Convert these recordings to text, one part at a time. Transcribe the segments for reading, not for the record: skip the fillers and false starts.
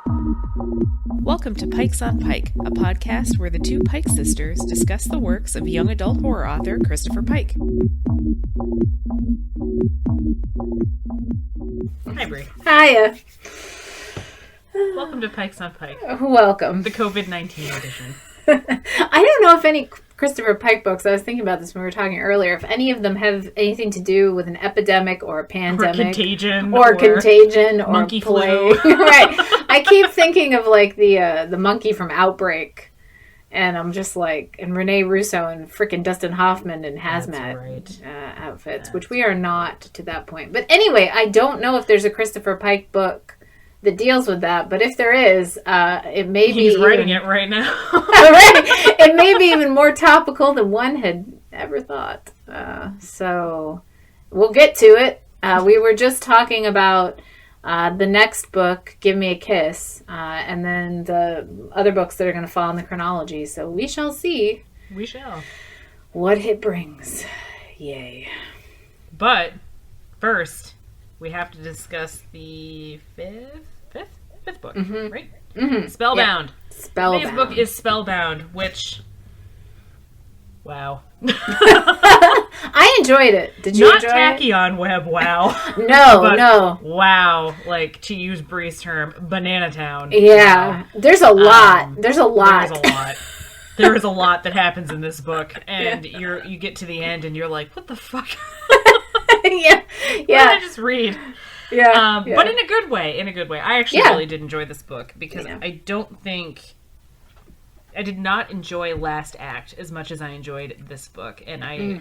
Welcome to Pikes on Pike, a podcast where the two Pike sisters discuss the works of young adult horror author Christopher Pike. Hi, Brie. Hiya. Welcome to Pikes on Pike. Welcome. The COVID-19 edition. I don't know if any Christopher Pike books, I was thinking about this when we were talking earlier, if any of them have anything to do with an epidemic or a pandemic. Or contagion. Or monkey plague. flu. Right. I keep thinking of like the monkey from Outbreak. And I'm just like, and Rene Russo and frickin' Dustin Hoffman in hazmat outfits, which we are not to that point. But anyway, I don't know if there's a Christopher Pike book that deals with that, but if there is, it may be... He's writing it right now. It may be even more topical than one had ever thought. So we'll get to it. We were just talking about the next book, Give Me a Kiss, and then the other books that are going to fall in the chronology. So we shall see. We shall. What it brings. Yay. But first, we have to discuss the fifth book, right? Mm-hmm. Spellbound. Yeah. Spellbound. Today's book is Spellbound, which... Wow. I enjoyed it. Did you enjoy it? Not tacky on web, wow. No. Wow. Like, to use Bree's term, Banana Town. Yeah. Wow. There's a lot. There is a lot that happens in this book, and you get to the end and you're like, what the fuck? Yeah. What did I just read? Yeah. But in a good way. I actually really did enjoy this book because I did not enjoy Last Act as much as I enjoyed this book. And I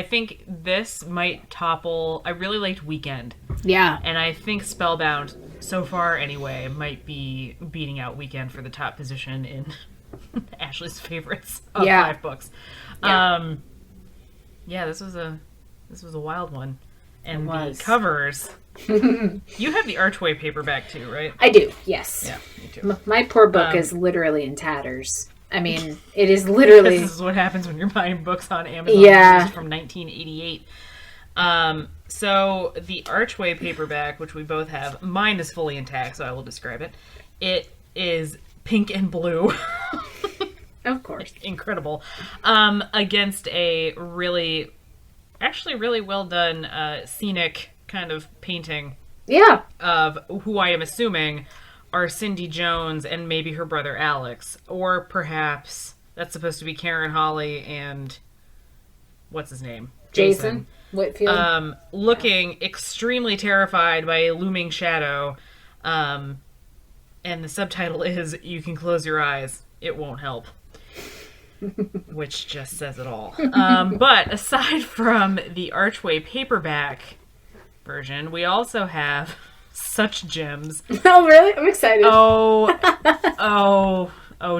think this might topple... I really liked Weekend. Yeah. And I think Spellbound, so far anyway, might be beating out Weekend for the top position in Ashley's favorites of 5 books. Yeah. This was a wild one. And the covers... You have the Archway paperback too, right? I do, yes. Yeah, me too. My poor book is literally in tatters. I mean, it is literally... This is what happens when you're buying books on Amazon. Yeah. From 1988. So the Archway paperback, which we both have, mine is fully intact, so I will describe it. It is pink and blue. Of course. Incredible. Against a really well done scenic kind of painting of who I am assuming are Cindy Jones and maybe her brother Alex, or perhaps that's supposed to be Karen Holly and what's his name? Jason Whitfield. Looking extremely terrified by a looming shadow, and the subtitle is "You Can Close Your Eyes, It Won't Help." Which just says it all. But aside from the Archway paperback version, we also have such gems. Oh, really? I'm excited. Oh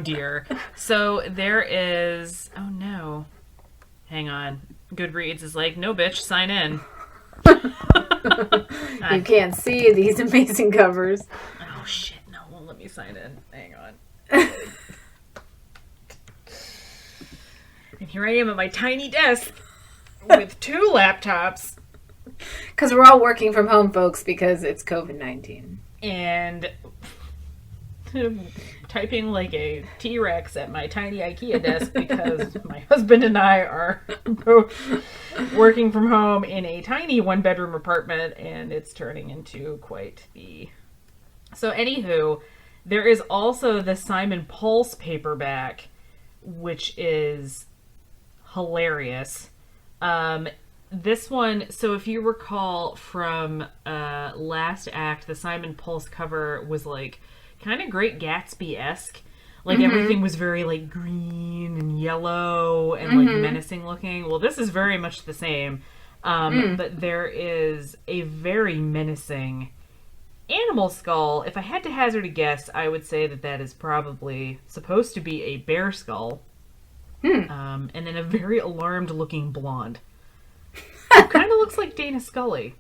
dear. So there is... Oh, no. Hang on. Goodreads is like, no, bitch, sign in. You can't see these amazing covers. Oh, shit. No, it won't let me sign in. Hang on. And here I am at my tiny desk with 2 laptops. Because we're all working from home, folks, because it's COVID-19. And typing like a T-Rex at my tiny IKEA desk because my husband and I are both working from home in a tiny 1-bedroom apartment, and it's turning into quite the... So anywho, there is also the Simon Pulse paperback, which is hilarious. This one, so if you recall from Last Act, the Simon Pulse cover was like kind of Great Gatsby-esque. Like everything was very like green and yellow and like menacing looking. Well, this is very much the same. But there is a very menacing animal skull. If I had to hazard a guess, I would say that is probably supposed to be a bear skull. And then a very alarmed looking blonde. It kind of looks like Dana Scully.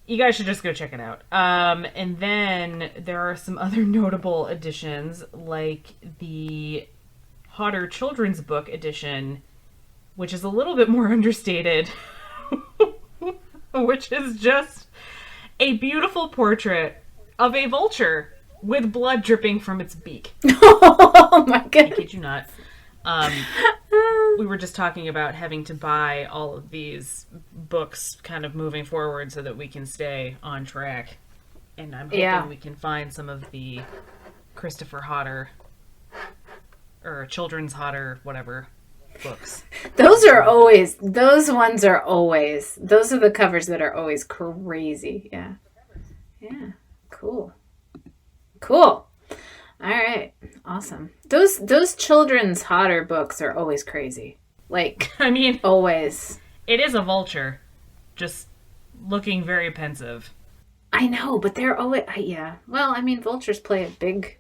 You guys should just go check it out. And then there are some other notable additions, like the Hodder Children's Book edition, which is a little bit more understated, which is just a beautiful portrait of a vulture with blood dripping from its beak. Oh my I goodness. kid you not. We were just talking about having to buy all of these books kind of moving forward so that we can stay on track. And I'm hoping we can find some of the Christopher Hodder or Children's Hodder, whatever, books. Those ones are always, those are the covers that are always crazy. Yeah. Yeah. Cool. All right. Awesome. Those Children's Hodder books are always crazy. Like, I mean, always. it is a vulture, just looking very pensive. I know, but they're always, yeah. Well, I mean, vultures play a big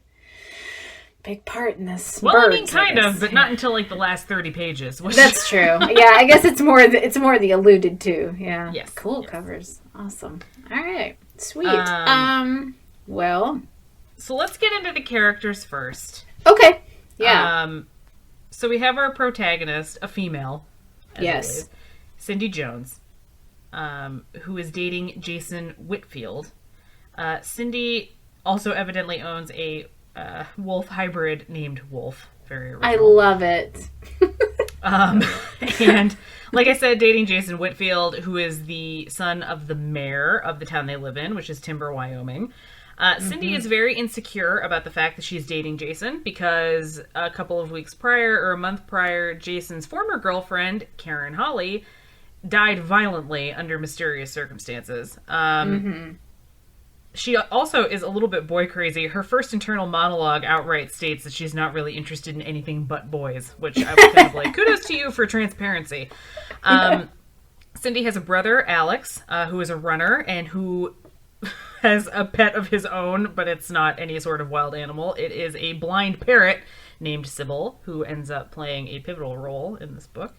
part in this. Well, birds, I mean, kind of, but not until like the last 30 pages. That's true. Yeah, I guess it's more the alluded to. Yeah. Yes. Cool covers. Awesome. All right. Sweet. Well. So let's get into the characters first. Okay. Yeah. So we have our protagonist, a female. Yes. Always, Cindy Jones, who is dating Jason Whitfield. Cindy also evidently owns a wolf hybrid named Wolf. Very original. I love it. And like I said, dating Jason Whitfield, who is the son of the mayor of the town they live in, which is Timber, Wyoming. Cindy is very insecure about the fact that she's dating Jason because a couple of weeks prior, or a month prior, Jason's former girlfriend, Karen Holly, died violently under mysterious circumstances. She also is a little bit boy crazy. Her first internal monologue outright states that she's not really interested in anything but boys, which I was kind of like, kudos to you for transparency. Cindy has a brother, Alex, who is a runner and who has a pet of his own, but it's not any sort of wild animal. It is a blind parrot named Sybil, who ends up playing a pivotal role in this book.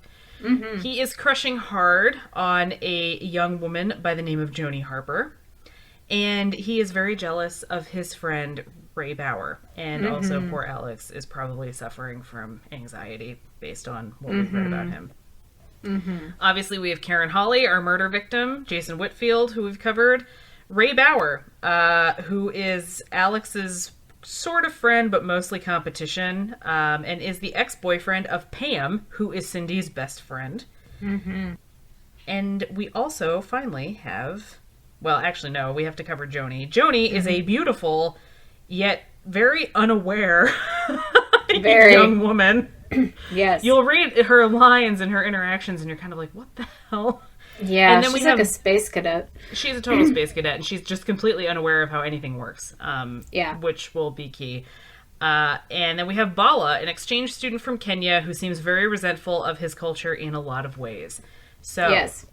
He is crushing hard on a young woman by the name of Joni Harper. And he is very jealous of his friend, Ray Bauer. And also, poor Alex is probably suffering from anxiety based on what we've read about him. Obviously, we have Karen Holly, our murder victim, Jason Whitfield, who we've covered, Ray Bauer, who is Alex's sort of friend, but mostly competition, and is the ex-boyfriend of Pam, who is Cindy's best friend. And we also finally have... Well, actually, no, we have to cover Joni. Joni is a beautiful, yet very unaware young woman. Yes. You'll read her lines and her interactions, and you're kind of like, what the hell? Yeah, and then she's like a space cadet. She's a total space cadet, and she's just completely unaware of how anything works, which will be key. And then we have Bala, an exchange student from Kenya who seems very resentful of his culture in a lot of ways. So, yes.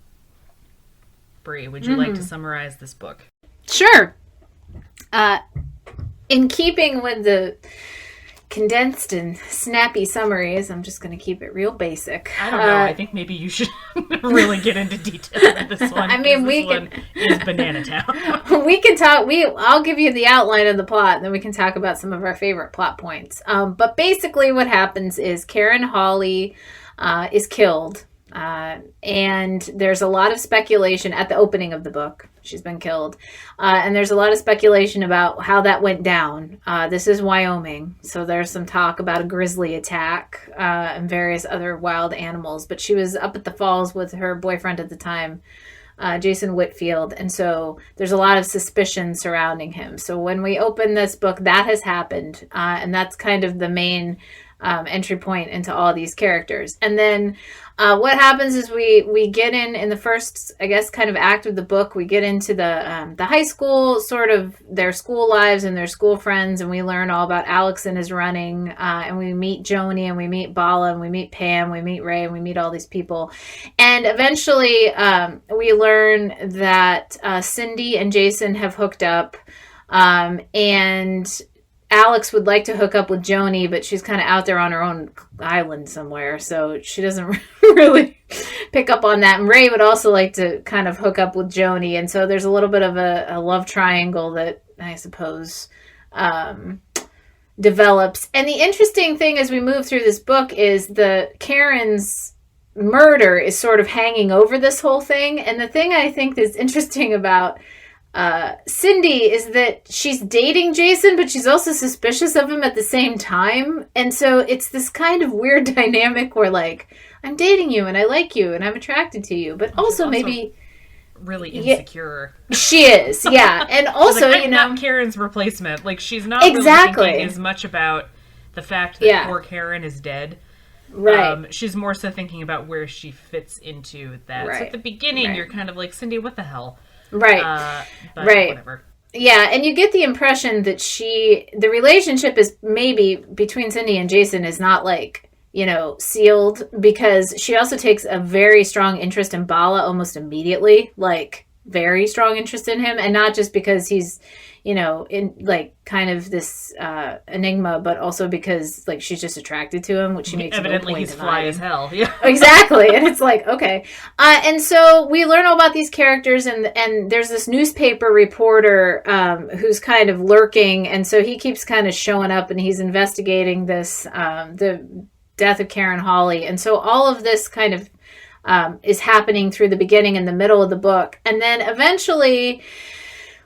Bree, would you like to summarize this book? Sure. In keeping with the condensed and snappy summaries, I'm just going to keep it real basic. I don't know. I think maybe you should really get into detail with this one. I mean, one is Banana Town. We can talk. I'll give you the outline of the plot, and then we can talk about some of our favorite plot points. But basically, what happens is Karen Holly is killed. And there's a lot of speculation at the opening of the book. She's been killed. And there's a lot of speculation about how that went down. This is Wyoming, so there's some talk about a grizzly attack and various other wild animals. But she was up at the falls with her boyfriend at the time, Jason Whitfield. And so there's a lot of suspicion surrounding him. So when we open this book, that has happened. And that's kind of the main entry point into all these characters. And then what happens is we get in the first, I guess, kind of act of the book. We get into the high school, sort of their school lives and their school friends, and we learn all about Alex and his running, and we meet Joni, and we meet Bala, and we meet Pam, we meet Ray, and we meet all these people. And eventually we learn that Cindy and Jason have hooked up, and Alex would like to hook up with Joni, but she's kind of out there on her own island somewhere, so she doesn't really pick up on that. And Ray would also like to kind of hook up with Joni, and so there's a little bit of a love triangle that I suppose develops. And the interesting thing as we move through this book is the Karen's murder is sort of hanging over this whole thing. And the thing I think that's interesting about Cindy is that she's dating Jason, but she's also suspicious of him at the same time. And so it's this kind of weird dynamic where, like, I'm dating you and I like you and I'm attracted to you, but also maybe really insecure. She is, yeah. And also, like, you know, not Karen's replacement. Like, she's not really thinking as much about the fact that poor Karen is dead. Right. She's more so thinking about where she fits into that. So at the beginning, you're kind of like, Cindy, what the hell? Right. But whatever. Yeah, and you get the impression that the relationship is maybe between Cindy and Jason is not like, you know, sealed, because she also takes a very strong interest in Bala almost immediately, like very strong interest in him, and not just because he's, you know, in like kind of this enigma, but also because like she's just attracted to him, which she makes evidently no point he's fly as hell. Yeah, exactly. And it's like, okay, and so we learn all about these characters, and there's this newspaper reporter who's kind of lurking, and so he keeps kind of showing up, and he's investigating this the death of Karen Hawley, and so all of this kind of is happening through the beginning and the middle of the book, and then eventually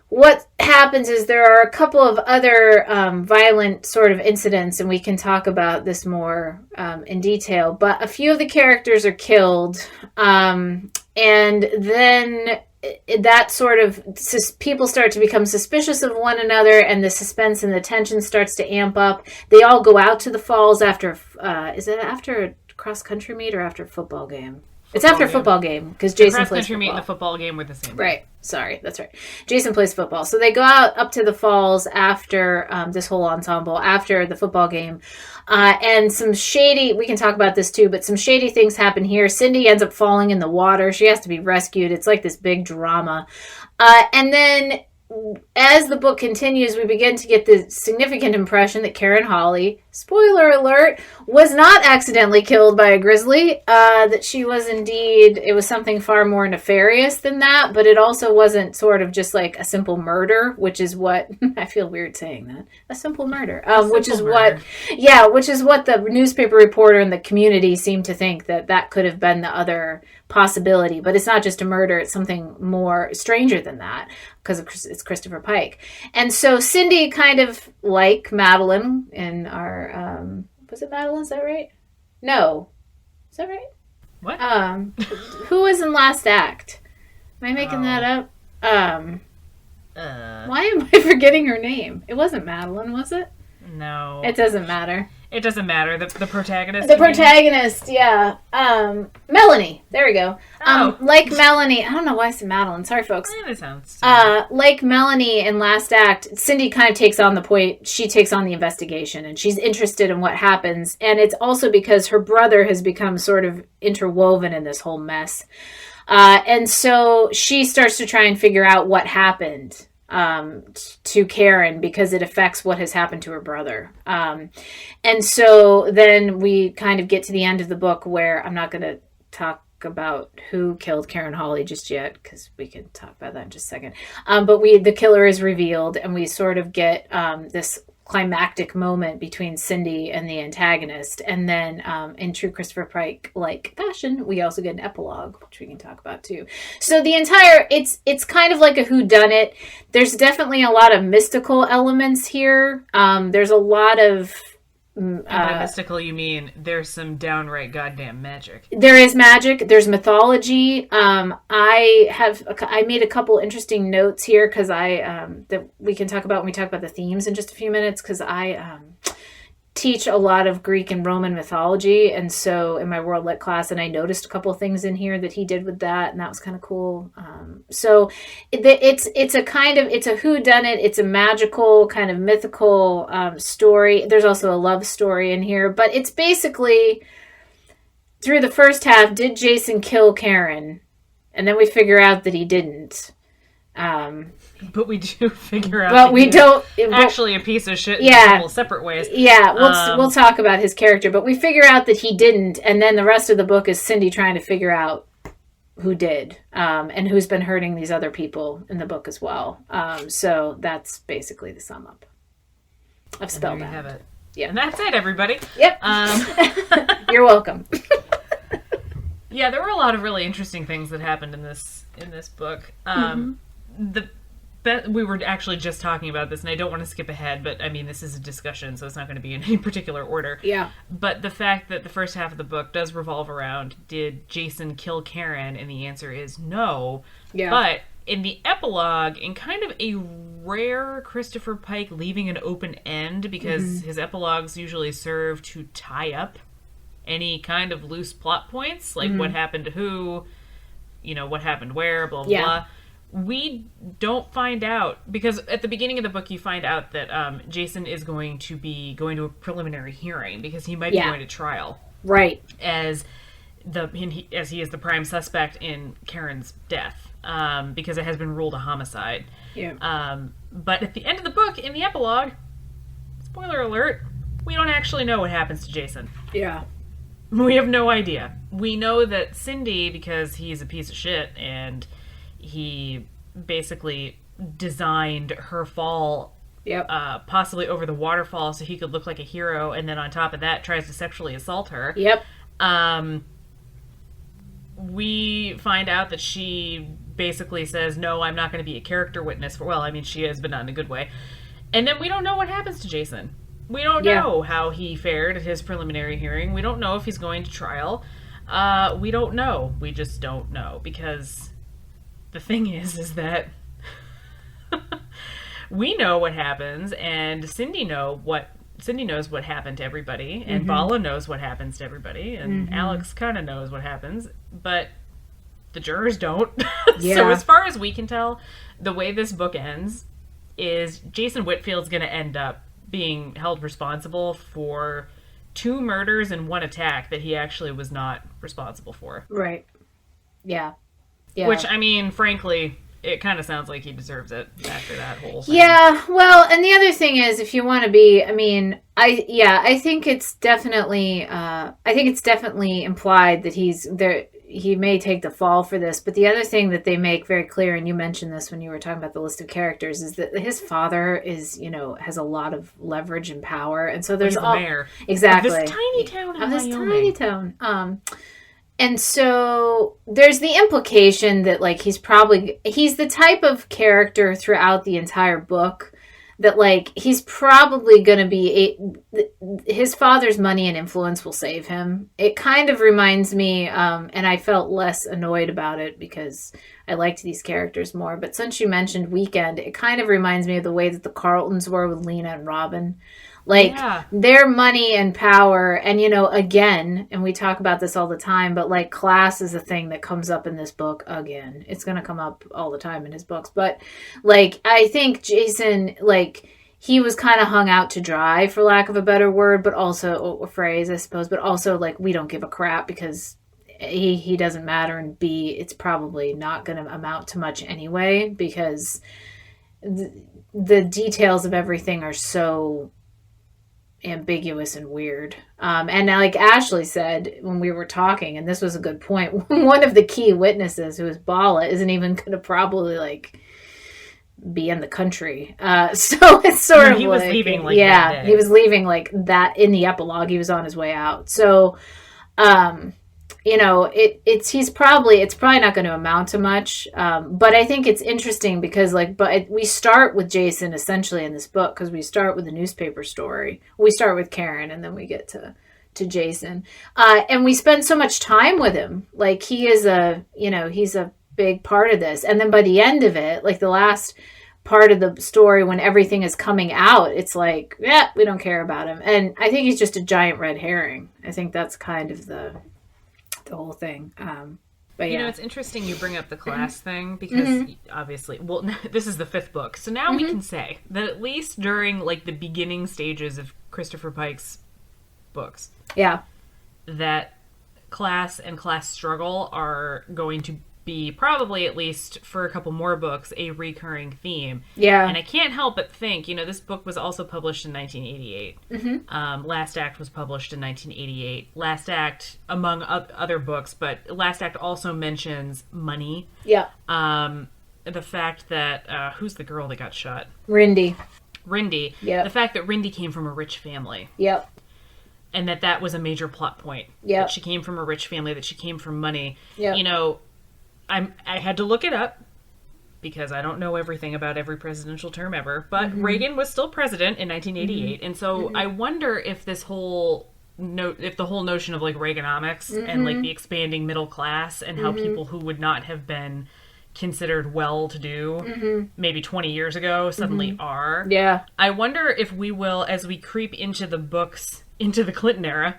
what happens is there are a couple of other violent sort of incidents, and we can talk about this more in detail, but a few of the characters are killed, and then that sort of people start to become suspicious of one another, and the suspense and the tension starts to amp up. They all go out to the falls after is it after a cross country meet or after a football game? It's after a football game, because Jason plays football. Meet and the football game were the same. Right. Sorry, that's right. Jason plays football. So they go out up to the falls after this whole ensemble, after the football game. And some shady, we can talk about this too, but some shady things happen here. Cindy ends up falling in the water. She has to be rescued. It's like this big drama. And then as the book continues, we begin to get the significant impression that Karen Hawley, spoiler alert, was not accidentally killed by a grizzly. That she was indeed, it was something far more nefarious than that, but it also wasn't sort of just like a simple murder, which is what, I feel weird saying that, a simple murder, which is what the newspaper reporter and the community seemed to think, that could have been the other possibility. But it's not just a murder, it's something more stranger than that, because it's Christopher Pike. And so Cindy, kind of like Madeline in our was it Madeline, is that right? No, is that right? What? Who was in Last Act? Am I making that up? Why am I forgetting her name? It wasn't Madeline, was it? No, it doesn't matter. It doesn't matter. The protagonist. The protagonist, yeah. Melanie. There we go. Like Melanie. I don't know why I said Madeline. Sorry, folks. That sounds. Like Melanie in Last Act, Cindy kind of takes on the point. She takes on the investigation, and she's interested in what happens. And it's also because her brother has become sort of interwoven in this whole mess. And so she starts to try and figure out what happened to Karen, because it affects what has happened to her brother. And so then we kind of get to the end of the book, where I'm not going to talk about who killed Karen Hawley just yet, because we can talk about that in just a second. But the killer is revealed, and we sort of get this climactic moment between Cindy and the antagonist, and then in true Christopher Pike like fashion, we also get an epilogue, which we can talk about too. So the entire it's kind of like a whodunit. There's definitely a lot of mystical elements here. There's a lot of by mystical, you mean there's some downright goddamn magic. There is magic. There's mythology. I made a couple interesting notes here, because that we can talk about when we talk about the themes in just a few minutes, because I teach a lot of Greek and Roman mythology, and so in my World Lit class, and I noticed a couple of things in here that he did with that, and that was kind of cool. So it's a whodunit. It's a magical kind of mythical story. There's also a love story in here, but it's basically, through the first half, did Jason kill Karen? And then we figure out that he didn't. But we do figure out. But we don't actually a piece of shit in a couple separate ways. Yeah, we'll talk about his character, but we figure out that he didn't, and then the rest of the book is Cindy trying to figure out who did, and who's been hurting these other people in the book as well. So that's basically the sum up of Spellbound. There you have it. Yeah, and that's it, everybody. Yep. You're welcome. Yeah, there were a lot of really interesting things that happened in this book. we were actually just talking about this, and I don't want to skip ahead, but I mean, this is a discussion, so it's not going to be in any particular order. Yeah. But the fact that the first half of the book does revolve around, did Jason kill Karen? And the answer is no. Yeah. But in the epilogue, in kind of a rare Christopher Pike leaving an open end, because his epilogues usually serve to tie up any kind of loose plot points, like what happened to who, what happened where, blah, blah, blah. We don't find out, because at the beginning of the book you find out that Jason is going to be going to a preliminary hearing because he might be going to trial. Right. As he is the prime suspect in Karen's death, because it has been ruled a homicide. Yeah. But at the end of the book, in the epilogue, spoiler alert, we don't actually know what happens to Jason. Yeah. We have no idea. We know that Cindy, because he's a piece of shit and he basically designed her fall possibly over the waterfall so he could look like a hero, and then on top of that tries to sexually assault her. Yep. We find out that she basically says, no, I'm not going to be a character witness for, well, I mean, she is, but not in a good way. And then we don't know what happens to Jason. We don't know how he fared at his preliminary hearing. We don't know if he's going to trial. We don't know. We just don't know, because the thing is that we know what happens, and Cindy knows what happened to everybody, and Bala knows what happens to everybody, and Alex kind of knows what happens, but the jurors don't. So as far as we can tell, the way this book ends is Jason Whitfield's going to end up being held responsible for 2 murders and 1 attack that he actually was not responsible for. Right. Yeah. Yeah. Which, I mean, frankly, it kind of sounds like he deserves it after that whole thing. Yeah, well, and the other thing is, if you want to be, I mean, I think it's definitely implied that he's there. He may take the fall for this, but the other thing that they make very clear, and you mentioned this when you were talking about the list of characters, is that his father is, has a lot of leverage and power, and so there's the mayor exactly of this tiny town of this tiny town. And so there's the implication that, like, he's the type of character throughout the entire book that, like, he's probably going to be his father's money and influence will save him. It kind of reminds me, and I felt less annoyed about it because I liked these characters more. But since you mentioned Weekend, it kind of reminds me of the way that the Carltons were with Lena and Robin. Like, their money and power, and, again, and we talk about this all the time, but, like, class is a thing that comes up in this book again. It's going to come up all the time in his books. But, like, I think Jason, like, he was kind of hung out to dry, for lack of a better word, but also, a phrase, I suppose, but also, like, we don't give a crap because he doesn't matter, and B, it's probably not going to amount to much anyway, because the details of everything are so ambiguous and weird. And like Ashley said when we were talking, and this was a good point, one of the key witnesses, who is Bala, isn't even going to probably, like, be in the country. So it's sort of he was leaving like that day. He was leaving like that in the epilogue. He was on his way out. So it's probably not going to amount to much. But I think it's interesting because, like, we start with Jason essentially in this book because we start with the newspaper story. We start with Karen and then we get to Jason. And we spend so much time with him. Like, he is he's a big part of this. And then by the end of it, like the last part of the story when everything is coming out, it's like, we don't care about him. And I think he's just a giant red herring. I think that's kind of the whole thing. But yeah. It's interesting you bring up the class thing because obviously, well, this is the 5th book. So now we can say that at least during like the beginning stages of Christopher Pike's books, that class and class struggle are going to be probably, at least for a couple more books, a recurring theme. Yeah. And I can't help but think, this book was also published in 1988. Last Act was published in 1988. Last Act, among other books, but Last Act also mentions money. Yeah. The fact that, who's the girl that got shot? Rindy. Yeah. The fact that Rindy came from a rich family. Yep. And that was a major plot point. Yeah. That she came from a rich family, that she came from money. Yeah. I had to look it up because I don't know everything about every presidential term ever, but Reagan was still president in 1988. And so I wonder if the whole notion of like Reaganomics and like the expanding middle class and how people who would not have been considered well-to-do maybe 20 years ago suddenly are. Yeah. I wonder if we will, as we creep into the books, into the Clinton era,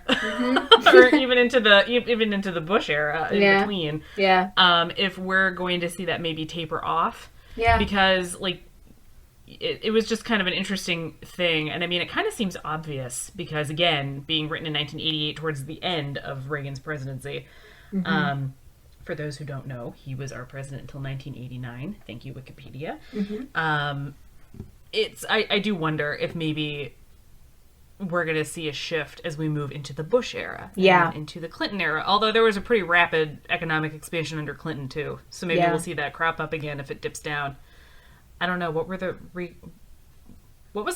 or even into the Bush era in between. Yeah. If we're going to see that maybe taper off. Yeah. Because like it was just kind of an interesting thing, and I mean it kind of seems obvious because again, being written in 1988 towards the end of Reagan's presidency. For those who don't know, he was our president until 1989. Thank you, Wikipedia. I do wonder if maybe we're going to see a shift as we move into the Bush era. Yeah. And into the Clinton era. Although there was a pretty rapid economic expansion under Clinton, too. So maybe we'll see that crop up again if it dips down. I don't know. What was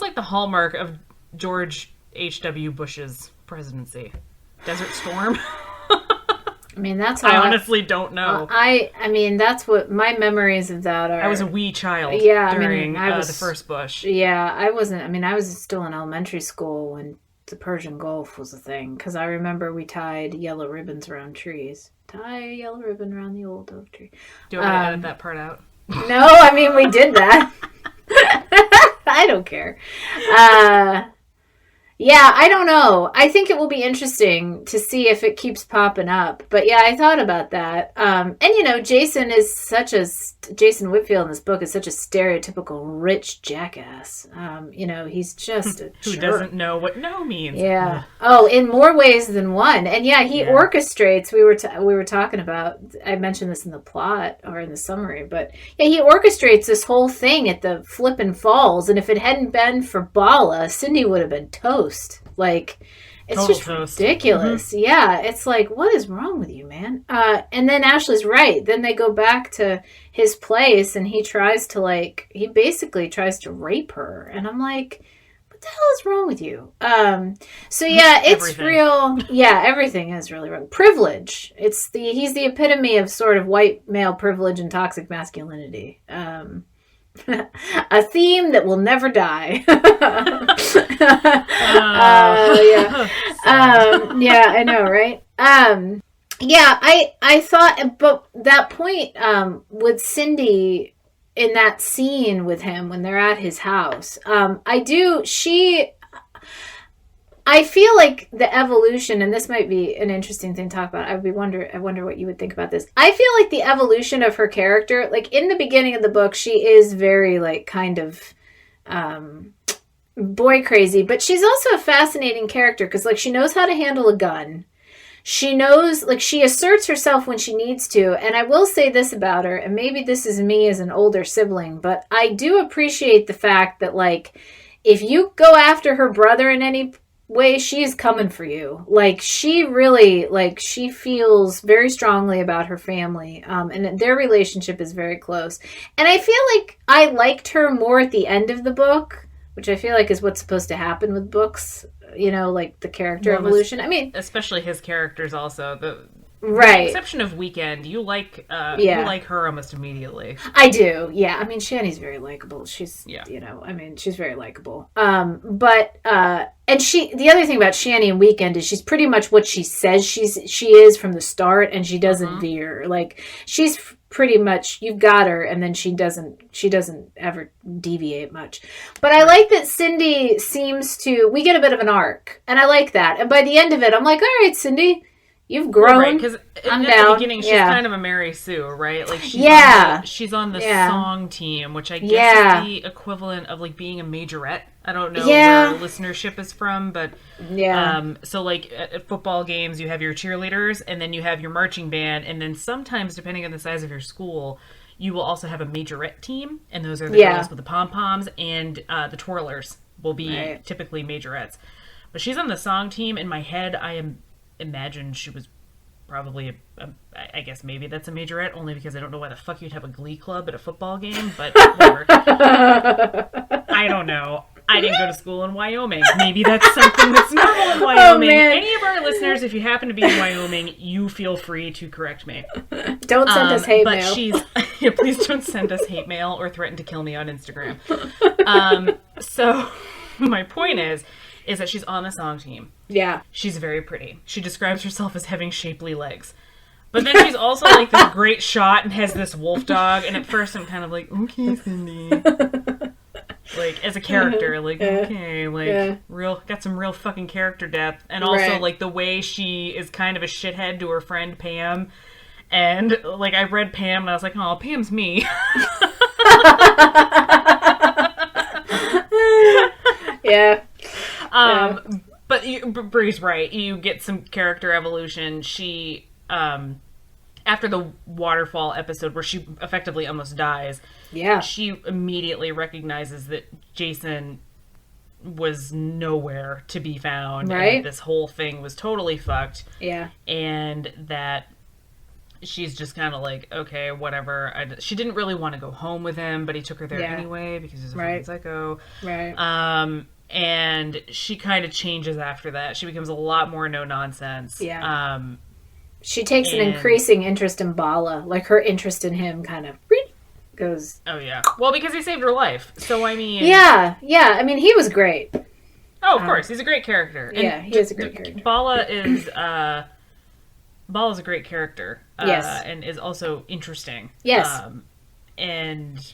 like the hallmark of George H.W. Bush's presidency? Desert Storm? I mean, that's I honestly don't know. I mean, that's what my memories of that are. I was a wee child during the first Bush. Yeah, I wasn't. I mean, I was still in elementary school when the Persian Gulf was a thing. Because I remember we tied yellow ribbons around trees. Tie a yellow ribbon around the old oak tree. Do you want me to edit that part out? No, I mean, we did that. I don't care. Yeah, I don't know. I think it will be interesting to see if it keeps popping up. But yeah, I thought about that. And you know, Jason Whitfield in this book is such a stereotypical rich jackass. You know, he's just a who jerk. Doesn't know what no means. Yeah. Oh, in more ways than one. And yeah, he orchestrates. We were talking about. I mentioned this in the plot or in the summary, but yeah, he orchestrates this whole thing at the Flippin' Falls. And if it hadn't been for Bala, Cindy would have been toast. Like, it's Total just toast. ridiculous. Yeah, it's like, what is wrong with you, man? And then Ashley's right. Then they go back to his place, and he basically tries to rape her. And I'm like, what the hell is wrong with you? So yeah, it's everything. Real. Yeah, everything is really wrong. Privilege. He's the epitome of sort of white male privilege and toxic masculinity. A theme that will never die. Yeah, I know, right? Yeah, I thought, but that point with Cindy in that scene with him when they're at his house, I feel like the evolution, and this might be an interesting thing to talk about. I wonder what you would think about this. I feel like the evolution of her character, like in the beginning of the book, she is very like kind of boy crazy, but she's also a fascinating character because like she knows how to handle a gun. She knows, like she asserts herself when she needs to. And I will say this about her, and maybe this is me as an older sibling, but I do appreciate the fact that like if you go after her brother in any way, she's coming for you. Like she really, like she feels very strongly about her family, and their relationship is very close. And I feel like I liked her more at the end of the book, which I feel like is what's supposed to happen with books. You know, like the character evolution. I mean, especially his characters also. Right. With the exception of Weekend, you like her almost immediately. I do, yeah. I mean, Shani's very likable. She's, you know, I mean, she's very likable. And the other thing about Shani and Weekend is she's pretty much what she says she is from the start, and she doesn't veer. Like she's pretty much, you've got her, and then she doesn't ever deviate much. But I like that Cindy we get a bit of an arc, and I like that. And by the end of it, I'm like, all right, Cindy, you've grown. Right, because I'm at down. The beginning, she's kind of a Mary Sue, right? Like she's on the song team, which I guess is the equivalent of like being a majorette. I don't know where listenership is from, but so like at football games, you have your cheerleaders, and then you have your marching band, and then sometimes, depending on the size of your school, you will also have a majorette team, and those are the girls with the pom poms, and the twirlers will be typically majorettes. But she's on the song team. In my head, I imagine she was probably I guess maybe that's a majorette, only because I don't know why the fuck you'd have a glee club at a football game, but whatever. I don't know. I didn't go to school in Wyoming. Maybe that's something that's normal in Wyoming. Any of our listeners, if you happen to be in Wyoming, you feel free to correct me. Don't send us hate mail. Yeah, please don't send us hate mail or threaten to kill me on Instagram. So my point is that she's on the song team. Yeah. She's very pretty. She describes herself as having shapely legs. But then she's also like this great shot and has this wolf dog. And at first I'm kind of like, okay, Cindy. Like, as a character, like, okay, like, got some real fucking character depth. And also, like, the way she is kind of a shithead to her friend Pam. And, like, I read Pam and I was like, oh, Pam's me. Yeah. But Bree's right. You get some character evolution. She, after the waterfall episode where she effectively almost dies, she immediately recognizes that Jason was nowhere to be found. Right. And this whole thing was totally fucked. Yeah. And that she's just kind of like, okay, whatever. She didn't really want to go home with him, but he took her there anyway because he's a fucking psycho. Right. And she kind of changes after that. She becomes a lot more no-nonsense. Yeah. She takes an increasing interest in Bala. Like, her interest in him kind of goes... Oh, yeah. Well, because he saved her life. So, I mean... Yeah. I mean, he was great. Oh, of course. He's a great character. Yeah, he is a great character. Bala's a great character. Yes. And is also interesting. Yes. And,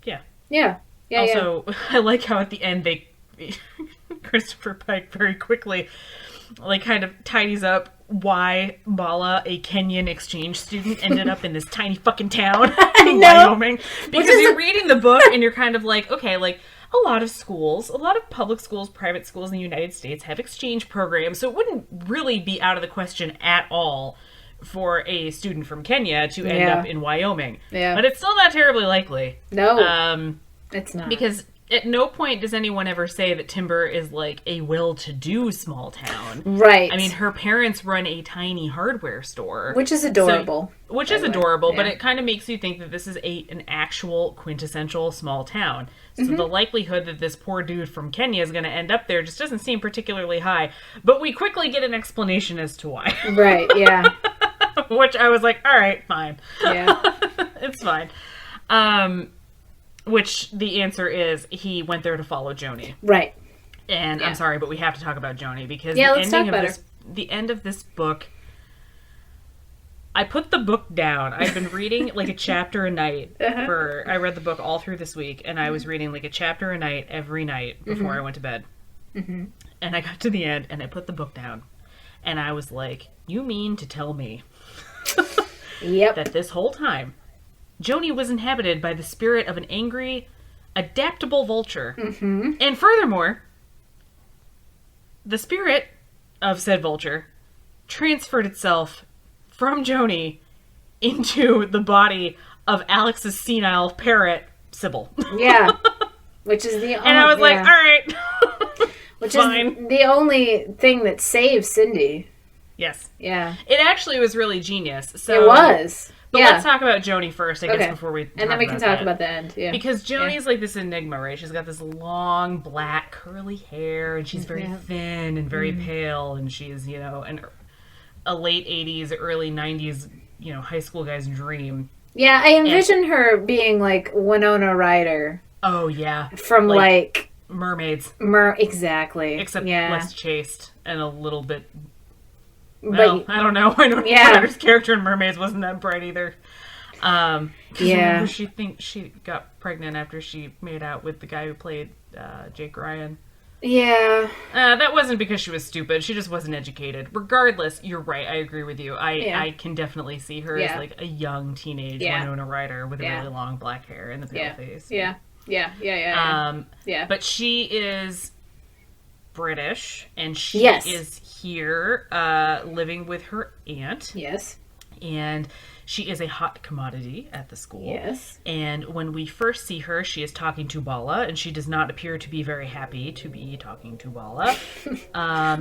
yeah. Yeah. Also, I like how at the end Christopher Pike very quickly, like, kind of tidies up why Bala, a Kenyan exchange student, ended up in this tiny fucking town in Wyoming. Because you're reading the book and you're kind of like, okay, like, a lot of public schools, private schools in the United States have exchange programs, so it wouldn't really be out of the question at all for a student from Kenya to end up in Wyoming. Yeah. But it's still not terribly likely. No. It's not. Because at no point does anyone ever say that Timber is like a well-to-do small town. Right. I mean, her parents run a tiny hardware store. Which is adorable. But it kind of makes you think that this is an actual quintessential small town. So the likelihood that this poor dude from Kenya is going to end up there just doesn't seem particularly high. But we quickly get an explanation as to why. Right, yeah. Which I was like, all right, fine. Yeah. It's fine. Which the answer is he went there to follow Joni. Right. And I'm sorry, but we have to talk about Joni because the end of this book, I put the book down. I've been reading like a chapter a night I read the book all through this week, and I was reading like a chapter a night every night before I went to bed. Mm-hmm. And I got to the end and I put the book down and I was like, you mean to tell me that this whole time Joni was inhabited by the spirit of an angry, adaptable vulture. Mm-hmm. And furthermore, the spirit of said vulture transferred itself from Joni into the body of Alex's senile parrot, Sybil. Yeah. Which is the only... And I was like, all right. Which fine. Is the only thing that saves Cindy. Yes. Yeah. It actually was really genius. So, it was. But let's talk about Joni first, I guess, before we talk and then we can talk about the end. Yeah. Because Joni's like this enigma, right? She's got this long, black, curly hair, and she's very thin and very pale, and she's, a late 80s, early 90s, high school guy's dream. Yeah, I envision her being like Winona Ryder. Oh, yeah. From like Mermaids. Exactly. Except less chaste and a little bit... Well, I don't know. Ryder's character in Mermaids wasn't that bright either. Remember she got pregnant after she made out with the guy who played Jake Ryan. Yeah. That wasn't because she was stupid. She just wasn't educated. Regardless, you're right. I agree with you. I can definitely see her as like a young teenage Winona Ryder with a really long black hair and the pale face. Yeah. But she is British, and she is here living with her aunt. Yes. And she is a hot commodity at the school. Yes. And when we first see her, she is talking to Bala, and she does not appear to be very happy to be talking to Bala.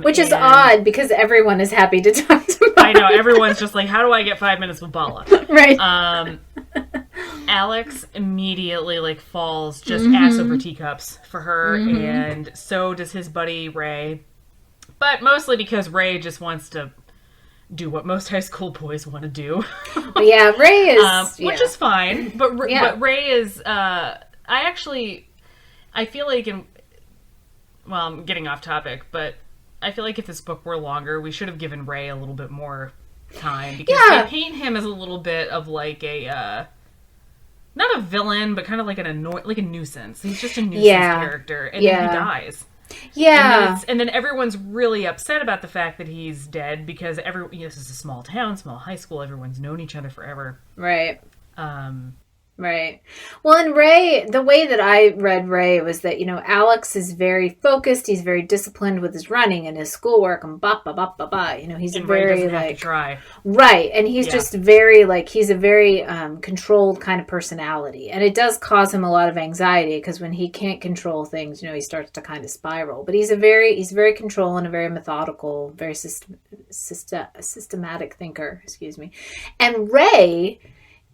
Which is odd, because everyone is happy to talk to Bala. I know, everyone's just like, how do I get 5 minutes with Bala? Right. Alex immediately falls just ass over teacups for her, and so does his buddy Ray. But mostly because Ray just wants to do what most high school boys want to do. Yeah, Ray is... which is fine. But Ray is... I feel like well, I'm getting off topic, but I feel like if this book were longer, we should have given Ray a little bit more time. Because they paint him as a little bit of like a... not a villain, but kind of like a nuisance. He's just a nuisance character. And then he dies. Yeah. And then everyone's really upset about the fact that he's dead because this is a small town, small high school. Everyone's known each other forever. Right. Right. Well, and Ray, the way that I read Ray was that, Alex is very focused. He's very disciplined with his running and his schoolwork and he's and a very Ray doesn't have to try. Right. And he's just very he's a very controlled kind of personality. And it does cause him a lot of anxiety because when he can't control things, he starts to kind of spiral. But he's very controlled and a very methodical, very systematic thinker, And Ray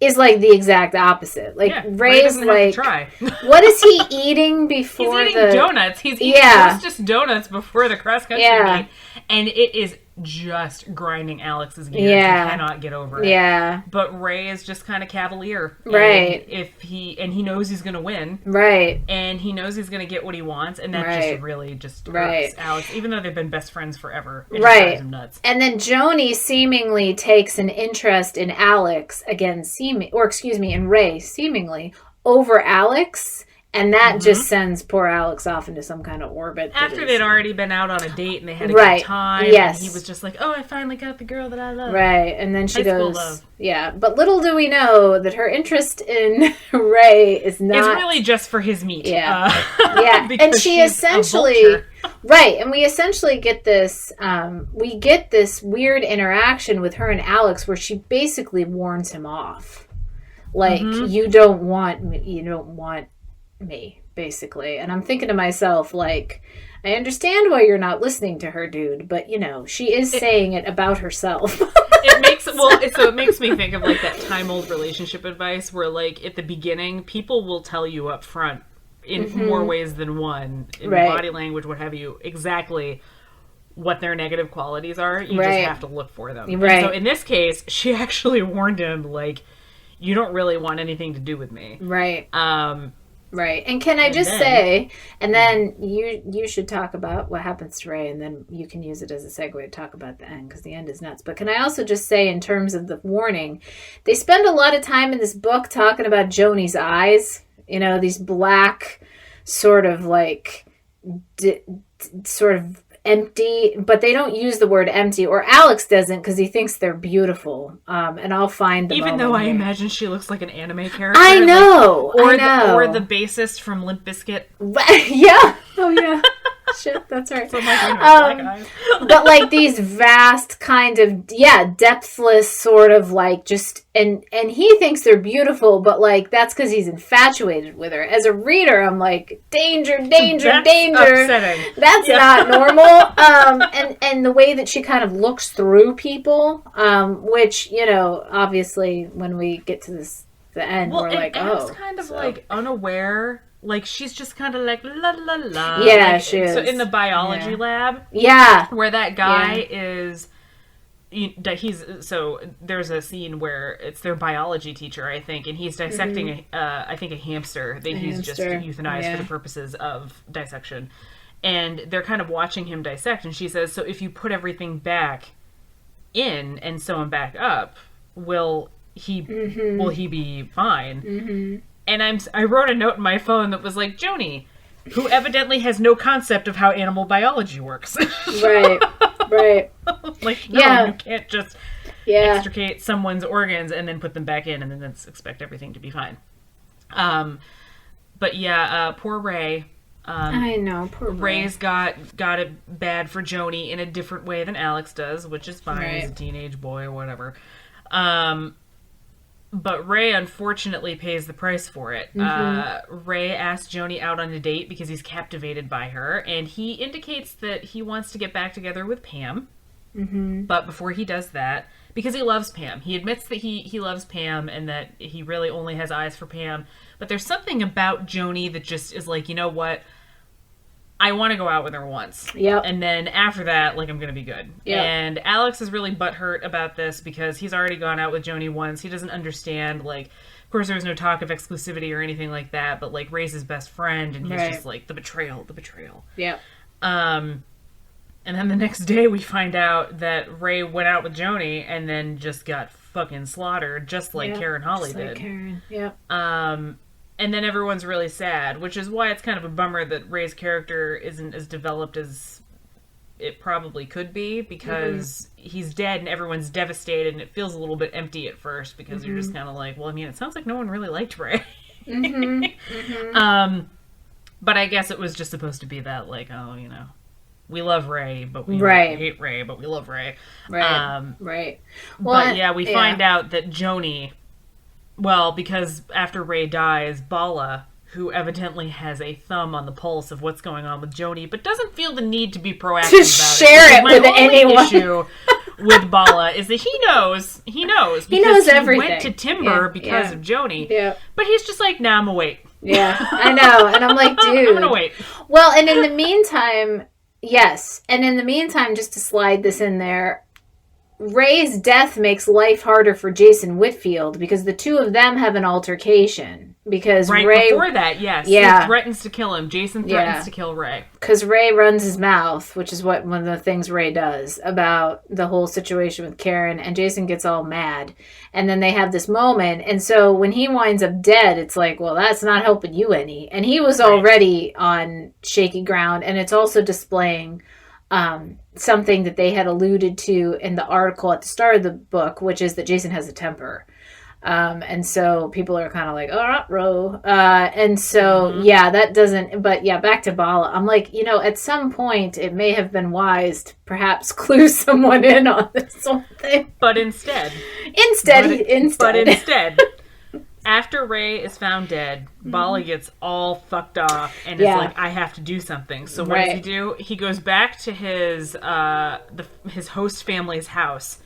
is like the exact opposite. Ray's like, try. What is he eating before He's eating donuts. He's eating just donuts before the cross country meet, and it is just grinding Alex's gears. Yeah. He cannot get over it. Yeah. But Ray is just kind of cavalier. Right. And he knows he's going to win. Right. And he knows he's going to get what he wants, and that just really hurts Alex, even though they've been best friends forever. It just drives him nuts. And then Joni seemingly takes an interest in Alex in Ray seemingly over Alex. And that just sends poor Alex off into some kind of orbit. After they'd already been out on a date and they had a good time. Yes. And he was just like, oh, I finally got the girl that I love. Right. And then she High school goes, love. Yeah. But little do we know that her interest in Ray is not... It's really just for his meat. Yeah. Yeah. And she essentially... Right. And we essentially get this... we get this weird interaction with her and Alex where she basically warns him off. You don't want me, basically. And I'm thinking to myself, I understand why you're not listening to her, dude, but she is saying it about herself. It makes me think of that time old relationship advice where at the beginning people will tell you up front in more ways than one, in body language, what have you, exactly what their negative qualities are. You just have to look for them. Right. So in this case, she actually warned him you don't really want anything to do with me. Right. Right. And can I just say, and then you should talk about what happens to Ray, and then you can use it as a segue to talk about the end, because the end is nuts. But can I also just say, in terms of the warning, they spend a lot of time in this book talking about Joni's eyes, these black sort of sort of empty, but they don't use the word empty, or Alex doesn't, because he thinks they're beautiful. And I'll find the even though I imagine she looks like an anime character. I know, or the bassist from Limp Bizkit. Yeah. Oh yeah. Shit, that's right. So but these vast kind of depthless sort of just and he thinks they're beautiful, but that's because he's infatuated with her. As a reader, I'm danger, that's danger. Upsetting. That's not normal. And the way that she kind of looks through people, which obviously when we get to the end, we're it's kind of unaware. She's just kind of la la la. Yeah, she is. So in the biology lab, where that guy is, there's a scene where it's their biology teacher, I think, and he's dissecting a hamster that he's just euthanized for the purposes of dissection, and they're kind of watching him dissect, and she says, so if you put everything back in and sew him back up, will he be fine? Mm-hmm. And I wrote a note in my phone that was Joni, who evidently has no concept of how animal biology works. Right. You can't just extricate someone's organs and then put them back in and then expect everything to be fine. Poor Ray. I know, poor Ray. Ray's got it bad for Joni in a different way than Alex does, which is fine. Right. He's a teenage boy, whatever. But Ray unfortunately pays the price for it. Ray asks Joni out on a date because he's captivated by her, and he indicates that he wants to get back together with Pam. Mm-hmm. But before he does that, because he loves Pam, he admits that he loves Pam and that he really only has eyes for Pam. But there's something about Joni that just is you know what? I want to go out with her once. Yep. And then after that, like, I'm going to be good. Yep. And Alex is really butthurt about this because he's already gone out with Joni once. He doesn't understand, like, of course there was no talk of exclusivity or anything like that, but, like, Ray's his best friend, and he's just like, the betrayal. Yep. And then the next day we find out that Ray went out with Joni and then just got fucking slaughtered, just like Karen Holly did. Karen. Yep. And then everyone's really sad, which is why it's kind of a bummer that Ray's character isn't as developed as it probably could be, because he's dead and everyone's devastated, and it feels a little bit empty at first because you're just kind of like, well, I mean, it sounds like no one really liked Ray. But I guess it was just supposed to be that, like, oh, you know, we love Ray, but we hate Ray, but we love Ray. Right. Well, but yeah, we find out that Joni, well, because after Ray dies, Bala, who evidently has a thumb on the pulse of what's going on with Joni, but doesn't feel the need to be proactive to about share it with anyone. My issue with Bala is that he knows because he everything. Went to Timber because of Joni. Yeah. But he's just like, nah, I'm gonna wait. Yeah, I know. And I'm like, dude. I'm gonna wait. Well, and in the meantime, yes. And in the meantime, just to slide this in there, Ray's death makes life harder for Jason Whitfield because the two of them have an altercation. Because Ray... before that, yes. Yeah. He threatens to kill him. Jason threatens to kill Ray. Because Ray runs his mouth, which is one of the things Ray does, about the whole situation with Karen, and Jason gets all mad. And then they have this moment, and so when he winds up dead, it's like, well, that's not helping you any. And he was already on shaky ground, and it's also displaying something that they had alluded to in the article at the start of the book, which is that Jason has a temper. And so people are kind of like, all right, bro. And so, that doesn't, but yeah, back to Bala. I'm like, you know, at some point it may have been wise to perhaps clue someone in on this whole thing. But instead, after Ray is found dead, Bala gets all fucked off and is like, I have to do something. So what does he do? He goes back to his host family's house,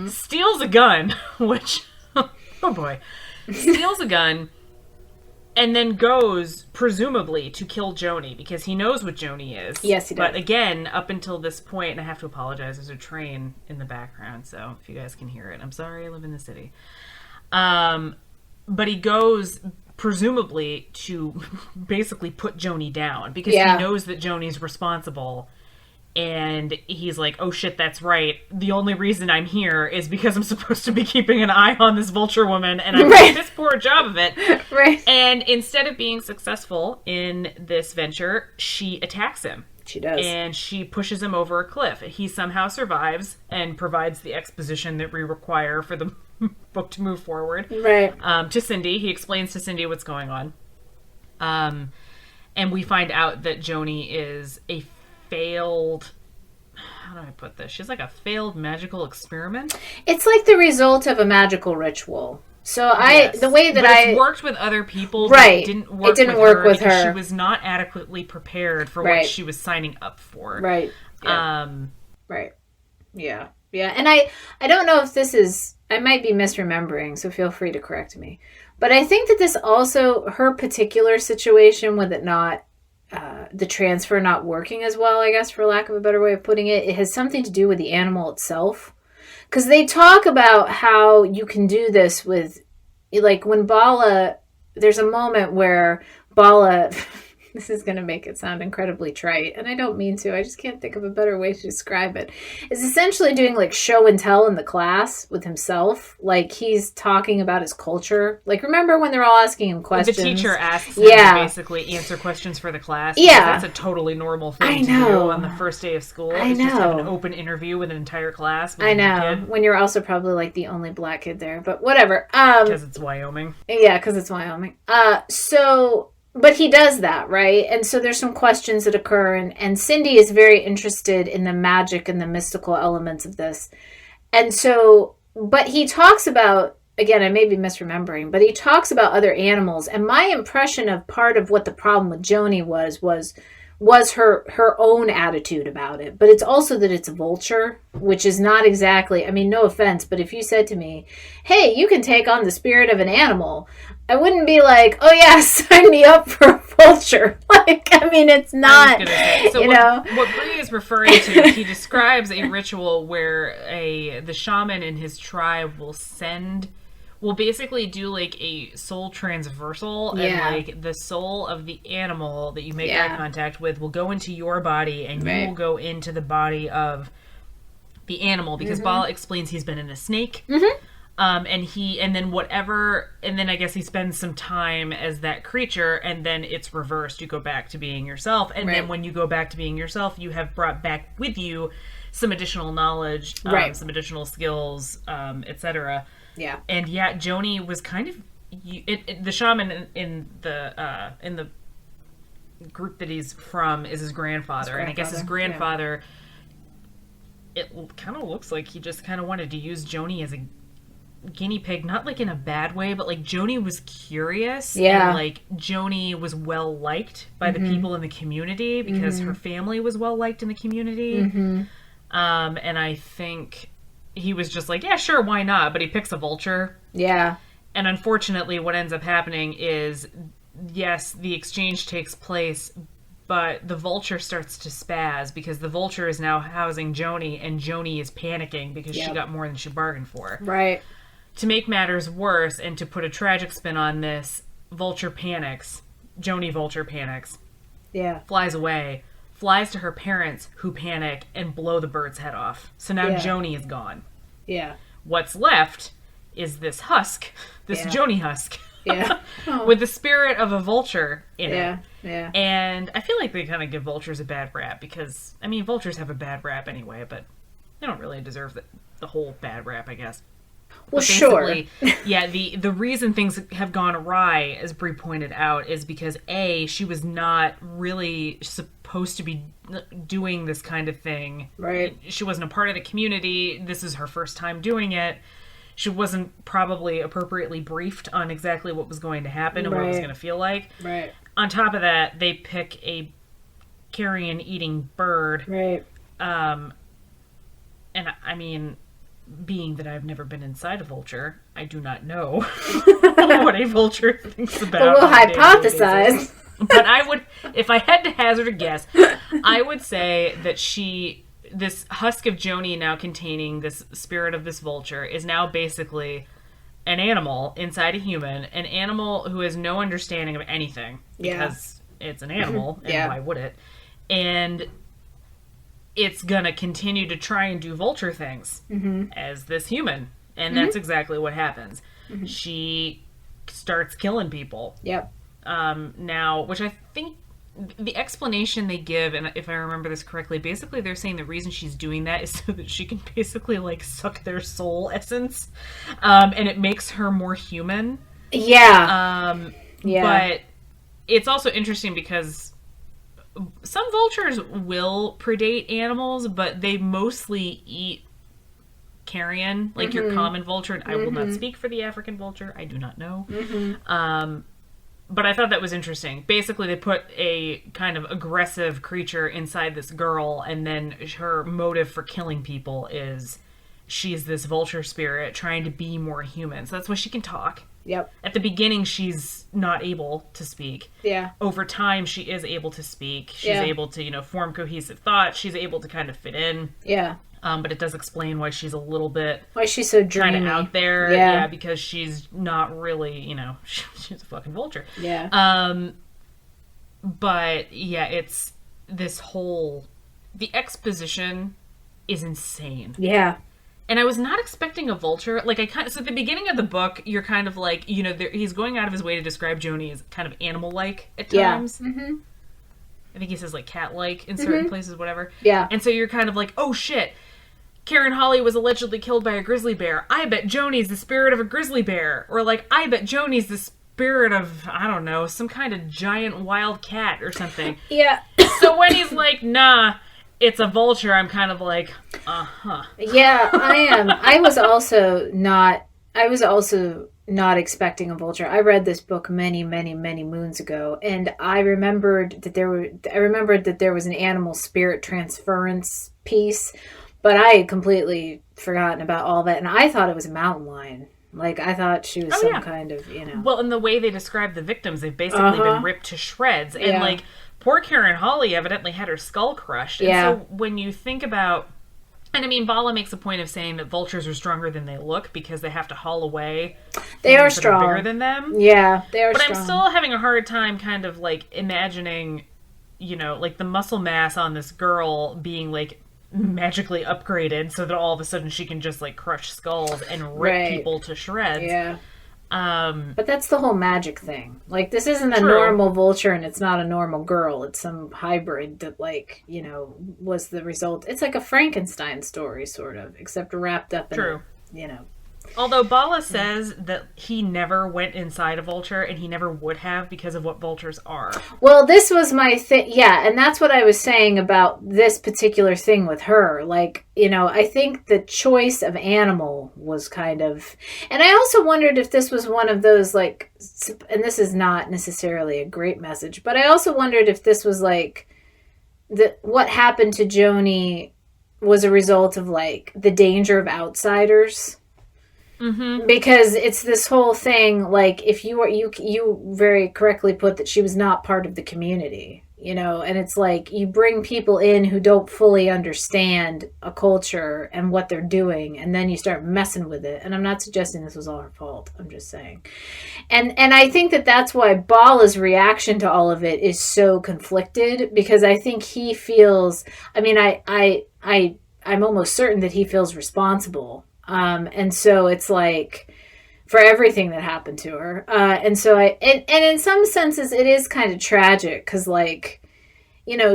steals a gun, which, oh boy, steals a gun, and then goes, presumably, to kill Joni, because he knows what Joni is. Yes, he does. But again, up until this point, and I have to apologize, there's a train in the background, so if you guys can hear it, I'm sorry, I live in the city. But he goes, presumably, to basically put Joni down, because he knows that Joni's responsible. And he's like, oh shit, that's right. The only reason I'm here is because I'm supposed to be keeping an eye on this vulture woman, and I'm doing this poor job of it. Right. And instead of being successful in this venture, she attacks him. She does. And she pushes him over a cliff. He somehow survives and provides the exposition that we require for the book to move forward. Right. To Cindy. He explains to Cindy what's going on. And we find out that Joni is a failed, how do I put this? She's like a failed magical experiment. It's like the result of a magical ritual. So the way that it's worked with other people, right? But it didn't work with her. She was not adequately prepared for what she was signing up for. Right. Yeah. Right. Yeah. Yeah. And I don't know if this is, I might be misremembering, so feel free to correct me. But I think that this also, her particular situation with it not, the transfer not working as well, I guess, for lack of a better way of putting it, it has something to do with the animal itself. Because they talk about how you can do this with, like, when Bala, there's a moment where Bala, this is going to make it sound incredibly trite, and I don't mean to, I just can't think of a better way to describe it, is essentially doing, like, show and tell in the class with himself. Like, he's talking about his culture. Like, remember when they're all asking him questions? The teacher asks him to basically answer questions for the class. Yeah. That's a totally normal thing to do on the first day of school. I know. Just have an open interview with an entire class. I know. When you're also probably, like, the only black kid there. But whatever. Because it's Wyoming. Yeah, because it's Wyoming. But he does that, right? And so there's some questions that occur, and Cindy is very interested in the magic and the mystical elements of this. And so, but he talks about, again, I may be misremembering, but he talks about other animals. And my impression of part of what the problem with Joni was was her own attitude about it. But it's also that it's a vulture, which is not exactly, I mean, no offense, but if you said to me, hey, you can take on the spirit of an animal, I wouldn't be like, oh yeah, sign me up for a vulture. Like, I mean, it's not, what Bree is referring to, he describes a ritual where the shaman in his tribe will basically do like a soul transversal, and like the soul of the animal that you make eye contact with will go into your body, and you will go into the body of the animal, because Bala explains he's been in a snake. And then I guess he spends some time as that creature, and then it's reversed. You go back to being yourself, and then when you go back to being yourself, you have brought back with you some additional knowledge, some additional skills, etc. Yeah. And Joni was kind of the shaman in the group that he's from is his grandfather, and I guess his grandfather. It kind of looks like he just kind of wanted to use Joni as a guinea pig, not like in a bad way, but like Joni was curious, and like Joni was well liked by the people in the community because her family was well liked in the community, and I think he was just like, yeah, sure, why not? But he picks a vulture. Yeah. And unfortunately, what ends up happening is, yes, the exchange takes place, but the vulture starts to spaz because the vulture is now housing Joni, and Joni is panicking because she got more than she bargained for. Right. To make matters worse, and to put a tragic spin on this, Vulture panics. Joni Vulture panics. Yeah. Flies away. Flies to her parents, who panic and blow the bird's head off. So now Joni is gone. Yeah. What's left is this husk, this Joni husk. Yeah. With the spirit of a vulture in it. Yeah. And I feel like they kind of give vultures a bad rap because, I mean, vultures have a bad rap anyway, but they don't really deserve the whole bad rap, I guess. Well, sure. Yeah, the reason things have gone awry, as Brie pointed out, is because she was not really supposed to be doing this kind of thing. Right. She wasn't a part of the community. This is her first time doing it. She wasn't probably appropriately briefed on exactly what was going to happen and what it was going to feel like. Right. On top of that, they pick a carrion-eating bird. Right. And I mean, being that I've never been inside a vulture, I do not know what a vulture thinks about. But we'll hypothesize. But I would, if I had to hazard a guess, I would say that this husk of Joni now containing this spirit of this vulture is now basically an animal inside a human, an animal who has no understanding of anything because it's an animal, and why would it? And it's gonna continue to try and do vulture things as this human, and that's exactly what happens. She starts killing people. Yep. Now, which I think the explanation they give, and if I remember this correctly, basically they're saying the reason she's doing that is so that she can basically like suck their soul essence, and it makes her more human. Yeah. But it's also interesting because some vultures will predate animals, but they mostly eat carrion, like your common vulture. And I will not speak for the African vulture. I do not know. But I thought that was interesting. Basically, they put a kind of aggressive creature inside this girl, and then her motive for killing people is she's this vulture spirit trying to be more human. So that's why she can talk. Yep. At the beginning, she's not able to speak. Yeah. Over time, she is able to speak. She's able to, form cohesive thought. She's able to kind of fit in. Yeah. But it does explain why she's a little bit... Why she's so dreamy. Kind of out there. Yeah, because she's not really, she's a fucking vulture. Yeah. But, yeah, it's this whole... The exposition is insane. Yeah. And I was not expecting a vulture. Like, so at the beginning of the book, you're kind of like, he's going out of his way to describe Joni as kind of animal-like at times. Yeah. Mm-hmm. I think he says, like, cat-like in certain places, whatever. Yeah. And so you're kind of like, oh, shit. Karen Holly was allegedly killed by a grizzly bear. I bet Joni's the spirit of a grizzly bear. Or, like, I bet Joni's the spirit of, I don't know, some kind of giant wild cat or something. Yeah. So when he's like, nah... It's a vulture, I'm kind of like, uh-huh. Yeah, I am. I was also not expecting a vulture. I read this book many, many, many moons ago, and I remembered that there was an animal spirit transference piece, but I had completely forgotten about all that, and I thought it was a mountain lion. Like, I thought she was kind of, Well, and the way they describe the victims, they've basically been ripped to shreds. And, like, poor Karen Hawley evidently had her skull crushed. And so when you think about... And, I mean, Bala makes a point of saying that vultures are stronger than they look because they have to haul away they are strong. That are bigger than them. Yeah, they are but strong. I'm still having a hard time kind of, like, imagining, like, the muscle mass on this girl being, like, magically upgraded so that all of a sudden she can just like crush skulls and rip people to shreds. Yeah. But that's the whole magic thing. Like, this isn't a True. normal vulture and it's not a normal girl. It's some hybrid that, like, was the result. It's like a Frankenstein story, sort of, except wrapped up in, Although Bala says that he never went inside a vulture and he never would have because of what vultures are. Well, this was my thing. Yeah, and that's what I was saying about this particular thing with her. Like, I think the choice of animal was kind of... And I also wondered if this was one of those, like... And this is not necessarily a great message, but I also wondered if this was, like... what happened to Joni was a result of, like, the danger of outsiders... Mm-hmm. Because it's this whole thing, like, if you very correctly put that she was not part of the community, and it's like you bring people in who don't fully understand a culture and what they're doing, and then you start messing with it. And I'm not suggesting this was all her fault. I'm just saying. And I think that's why Bala's reaction to all of it is so conflicted, because I think he feels, I mean, I'm almost certain that he feels responsible. And so it's like for everything that happened to her. And so and in some senses it is kind of tragic because, like,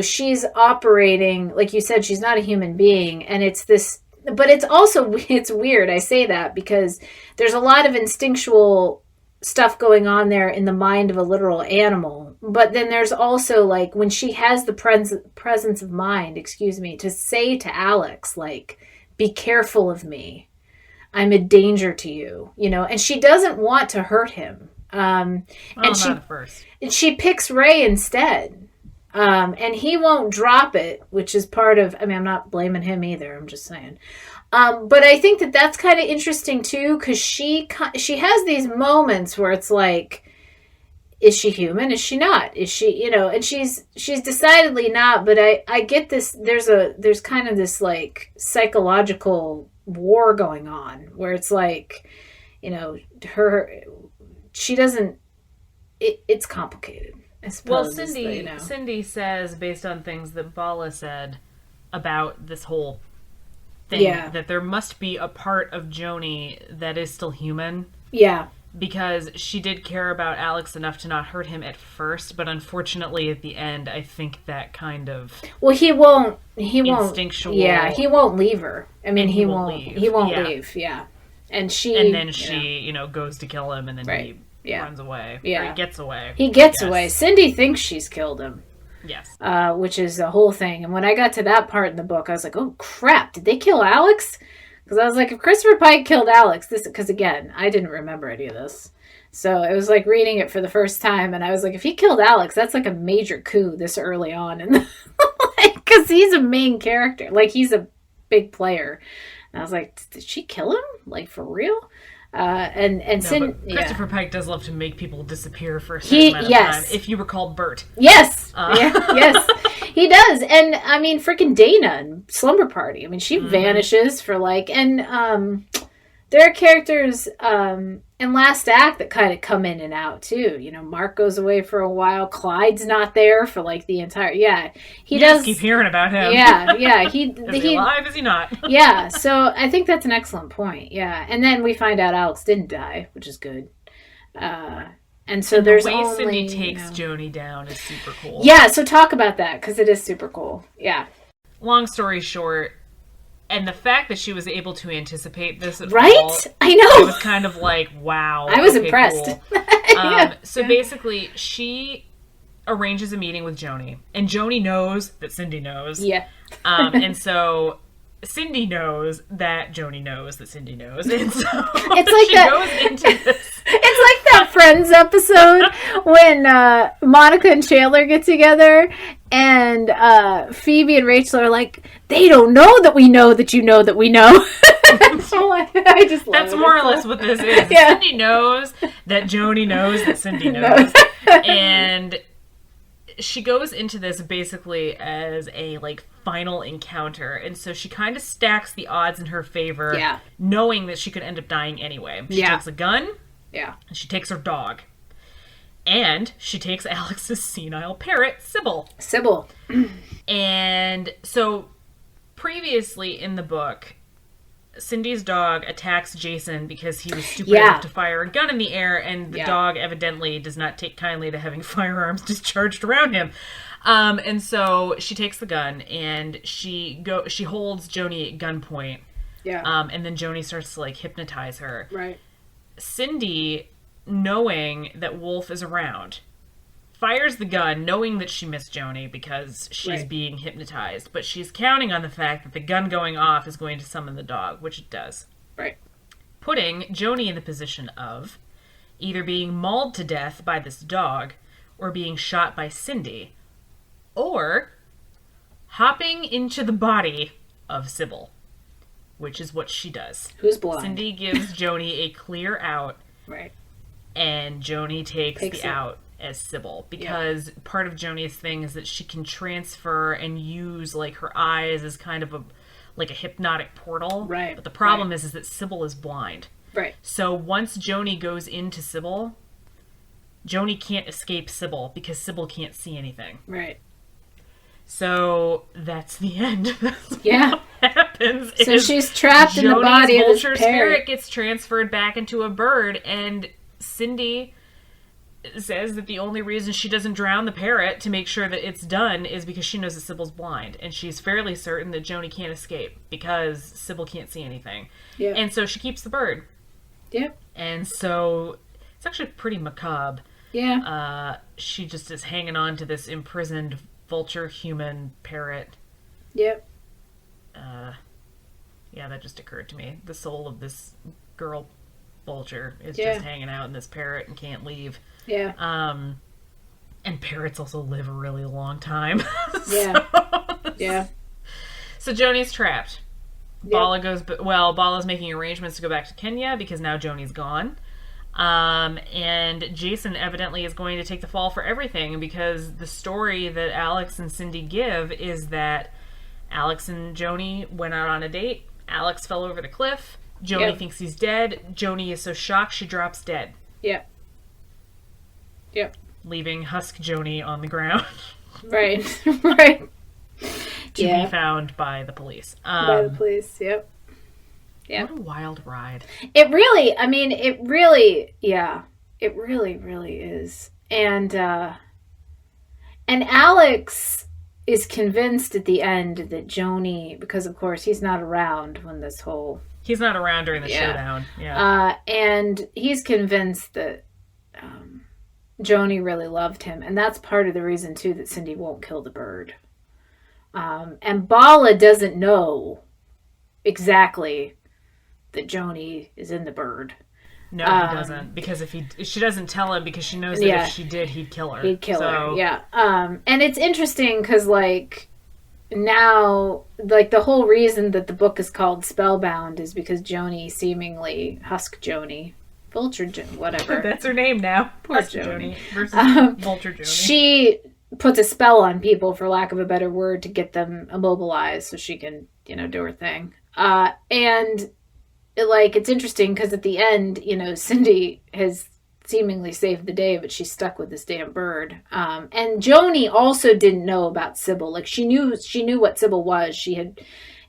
she's operating, like you said, she's not a human being, and it's this, but it's weird. I say that because there's a lot of instinctual stuff going on there in the mind of a literal animal. But then there's also, like, when she has the presence of mind, to say to Alex, like, be careful of me. I'm a danger to you, and she doesn't want to hurt him. And she picks Ray instead. And he won't drop it, which is part of, I mean, I'm not blaming him either. I'm just saying. But I think that's kind of interesting too, because she has these moments where it's like, is she human? Is she not? Is she, and she's decidedly not, but I get this, there's kind of this, like, psychological war going on where it's like, she doesn't, it's complicated, I suppose. Well, Cindy says, based on things that Bala said about this whole thing, that there must be a part of Joni that is still human. Yeah. Because she did care about Alex enough to not hurt him at first, but unfortunately at the end, I think that kind of... Well, he won't... Instinctual... Yeah, he won't leave her. I mean, he won't leave. He won't yeah. leave, yeah. And then she, goes to kill him, and then he runs away. Yeah. Or he gets away. He gets away. Cindy thinks she's killed him. Yes. Which is a whole thing. And when I got to that part in the book, I was like, oh, crap, did they kill Alex? Because I was like, if Christopher Pike killed Alex, because again, I didn't remember any of this. So it was like reading it for the first time, and I was like, if he killed Alex, that's like a major coup this early on. And because he's a main character. Like, he's a big player. And I was like, did she kill him? Like, for real? Christopher Pike does love to make people disappear for a certain amount of time. If you recall Bert. Yes. Yes. He does. And I mean, freaking Dana in Slumber Party. I mean, she vanishes for like, and there are characters in Last Act that kind of come in and out too. Mark goes away for a while. Clyde's not there for like the entire. He does. Just keep hearing about him. Yeah. Is he alive? Is he not? Yeah. So I think that's an excellent point. Yeah. And then we find out Alex didn't die, which is good. And so there's the way only, Cindy takes Joni down is super cool. Yeah. So talk about that because it is super cool. Yeah. Long story short. And the fact that she was able to anticipate this at all, I know. It was kind of like, wow. I was impressed. Cool. Basically, she arranges a meeting with Joni. And Joni knows that Cindy knows. Yeah. And so Cindy knows that Joni knows that Cindy knows, and so it's like she that, goes into this. It's like that Friends episode when Monica and Chandler get together, and Phoebe and Rachel are like, "They don't know that we know that you know that we know." So I just love That's it. more or less what this is. Yeah. Cindy knows that Joni knows that Cindy knows, and she goes into this basically as a like final encounter, and so she kind of stacks the odds in her favor, knowing that she could end up dying anyway. She takes a gun, and she takes her dog, and she takes Alex's senile parrot, Sybil. And so previously in the book, Cindy's dog attacks Jason because he was stupid enough to fire a gun in the air, and the dog evidently does not take kindly to having firearms discharged around him. And so she takes the gun and she holds Joni at gunpoint. And then Joni starts to like hypnotize her. Right. Cindy, knowing that Wolf is around, fires the gun knowing that she missed Joni because she's being hypnotized, but she's counting on the fact that the gun going off is going to summon the dog, which it does. Right. Putting Joni in the position of either being mauled to death by this dog or being shot by Cindy, or hopping into the body of Sybil, which is what she does. Who's blind? Cindy gives Joni a clear out, and Joni takes the out as Sybil, because part of Joni's thing is that she can transfer and use like her eyes as kind of a hypnotic portal. Right. But the problem is that Sybil is blind. Right. So once Joni goes into Sybil, Joni can't escape Sybil because Sybil can't see anything. Right. So that's the end. That's what happens. So she's trapped in the body of this vulture spirit gets transferred back into a bird, and Cindy says that the only reason she doesn't drown the parrot to make sure that it's done is because she knows that Sybil's blind, and she's fairly certain that Joni can't escape because Sybil can't see anything. Yeah. And so she keeps the bird. Yep. And so it's actually pretty macabre. Yeah. She just is hanging on to this imprisoned vulture human parrot. Yep. Yeah, that just occurred to me. The soul of this girl vulture is just hanging out in this parrot and can't leave. Yeah. And parrots also live a really long time. So Joni's trapped. Bala Bala's making arrangements to go back to Kenya because now Joni's gone. And Jason evidently is going to take the fall for everything, because the story that Alex and Cindy give is that Alex and Joni went out on a date. Alex fell over the cliff. Joni thinks he's dead. Joni is so shocked she drops dead. Yep. Leaving Husk Joni on the ground. Right. To be found by the police. Yep. Yeah. What a wild ride. It really is. And Alex is convinced at the end that Joni, because of course he's not around when this whole... He's not around during the showdown. Yeah. And he's convinced that Joni really loved him. And that's part of the reason, too, that Cindy won't kill the bird. And Bala doesn't know exactly that Joni is in the bird. No, he doesn't. Because she doesn't tell him, because she knows that if she did, he'd kill her. He'd kill her, yeah. And it's interesting because, like, now, like, the whole reason that the book is called Spellbound is because Joni seemingly, Husk Joni, Vulture Joni, whatever. That's her name now. Poor Husk Joni. Versus Vulture Joni. She puts a spell on people, for lack of a better word, to get them immobilized so she can, do her thing. And it's interesting because at the end, Cindy has seemingly saved the day, but she's stuck with this damn bird. And Joni also didn't know about Sybil. Like, she knew what Sybil was. She had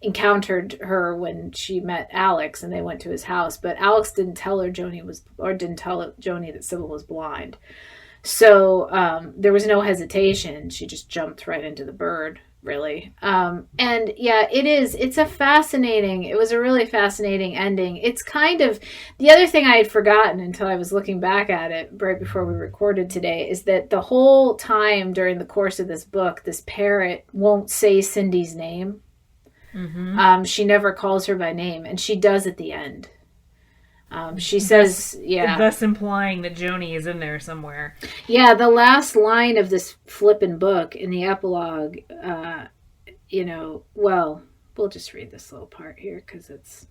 encountered her when she met Alex and they went to his house, but Alex didn't tell Joni that Sybil was blind. So there was no hesitation. She just jumped right into the bird, really. And yeah, it was a really fascinating ending. It's kind of, the other thing I had forgotten until I was looking back at it right before we recorded today is that the whole time during the course of this book, this parrot won't say Cindy's name. Mm-hmm. She never calls her by name, and she does at the end. She says, thus implying that Joni is in there somewhere. Yeah, the last line of this flippin' book in the epilogue, well, we'll just read this little part here because it's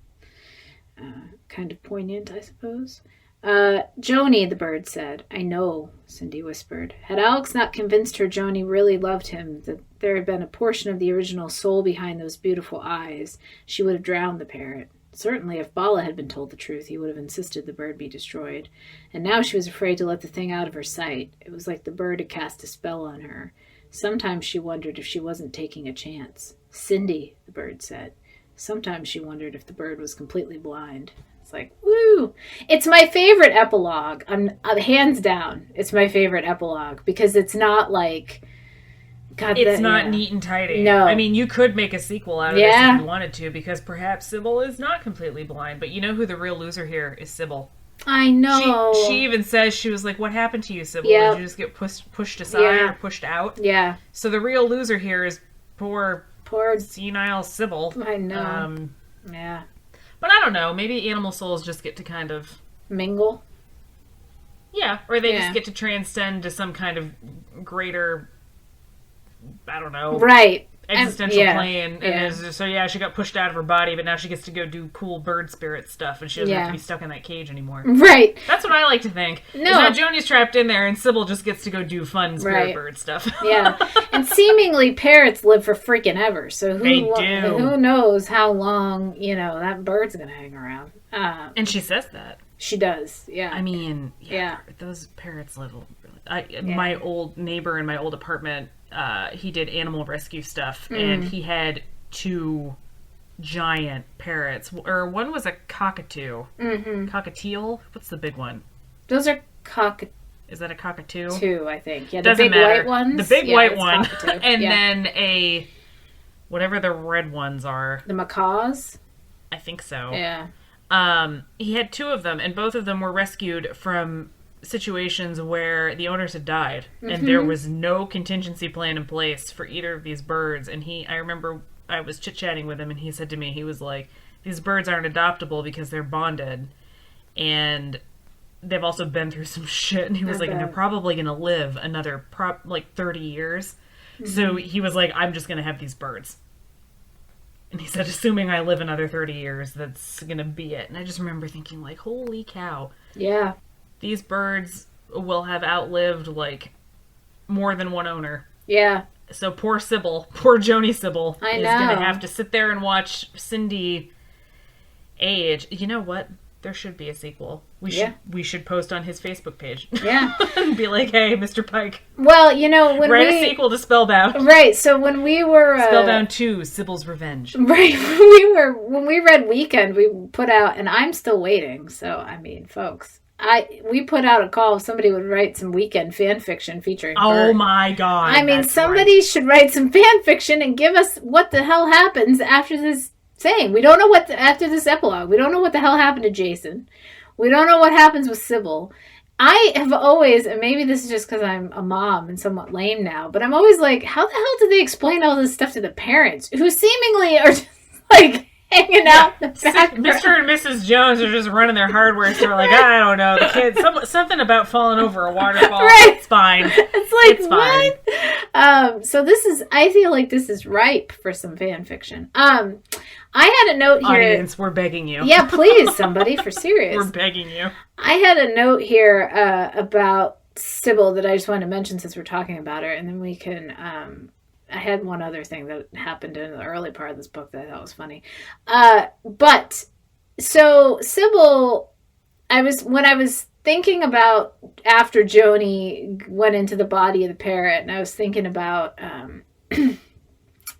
kind of poignant, I suppose. Joni, the bird said. I know, Cindy whispered. Had Alex not convinced her Joni really loved him, that there had been a portion of the original soul behind those beautiful eyes, she would have drowned the parrot. Certainly, if Bala had been told the truth, he would have insisted the bird be destroyed. And now she was afraid to let the thing out of her sight. It was like the bird had cast a spell on her. Sometimes she wondered if she wasn't taking a chance. Cindy, the bird said. Sometimes she wondered if the bird was completely blind. It's like, woo! It's my favorite epilogue. I'm hands down. It's my favorite epilogue because it's not like... God, it's not neat and tidy. No. I mean, you could make a sequel out of this if you wanted to, because perhaps Sybil is not completely blind. But you know who the real loser here is? Sybil. I know. She even says, she was like, what happened to you, Sybil? Yep. Did you just get pushed aside or pushed out? Yeah. So the real loser here is poor senile Sybil. I know. Yeah. But I don't know. Maybe animal souls just get to kind of... mingle? Yeah. Or they just get to transcend to some kind of greater... I don't know. Right. Existential plane. And so she got pushed out of her body, but now she gets to go do cool bird spirit stuff, and she doesn't have to be stuck in that cage anymore. Right. That's what I like to think. No. Now Joni's trapped in there, and Sybil just gets to go do fun spirit bird stuff. Yeah. And seemingly parrots live for freaking ever, so who knows how long, that bird's going to hang around. And she says that. She does, yeah. I mean, those parrots live really... My old neighbor in my old apartment... he did animal rescue stuff, and he had 2 giant parrots. Or one was a cockatoo. Mm-hmm. Cockatiel? What's the big one? Those are cockatoos. Is that a cockatoo? 2, I think. Yeah, Doesn't the big matter. White ones. The big white one. And then a... whatever the red ones are. The macaws? I think so. Yeah. He had 2 of them, and both of them were rescued from... situations where the owners had died and there was no contingency plan in place for either of these birds, and I remember I was chit-chatting with him, and he said to me, he was like, these birds aren't adoptable because they're bonded and they've also been through some shit, and he was like, and they're probably gonna live another 30 years. So he was like, I'm just gonna have these birds, and he said, assuming I live another 30 years, that's gonna be it. And I just remember thinking, like, holy cow. Yeah. These birds will have outlived, more than one owner. Yeah. So poor Joni Sybil is going to have to sit there and watch Cindy age. You know what? There should be a sequel. We should post on his Facebook page. Yeah. And be like, hey, Mr. Pike. Well, when write a sequel to Spellbound. Right, so when we were... Spellbound 2, Sybil's Revenge. Right, when we read Weekend, we put out, and I'm still waiting, so, I mean, folks... we put out a call if somebody would write some Weekend fan fiction featuring Oh my god. I mean, somebody should write some fan fiction and give us what the hell happens after this thing. We don't know after this epilogue. We don't know what the hell happened to Jason. We don't know what happens with Sybil. I have always, and maybe this is just because I'm a mom and somewhat lame now, but I'm always like, how the hell did they explain all this stuff to the parents who seemingly are just hanging out in the background? Mr. and Mrs. Jones are just running their hardware store like, I don't know, the kids, something about falling over a waterfall. Right. It's fine. It's what? Fine. So I feel like this is ripe for some fan fiction. I had a note here. Audience, we're begging you. Yeah, please, somebody, for serious. We're begging you. I had a note here about Sybil that I just wanted to mention since we're talking about her, and then we can... I had one other thing that happened in the early part of this book that I thought was funny. But, so Sybil, when I was thinking about after Joni went into the body of the parrot, and I was thinking about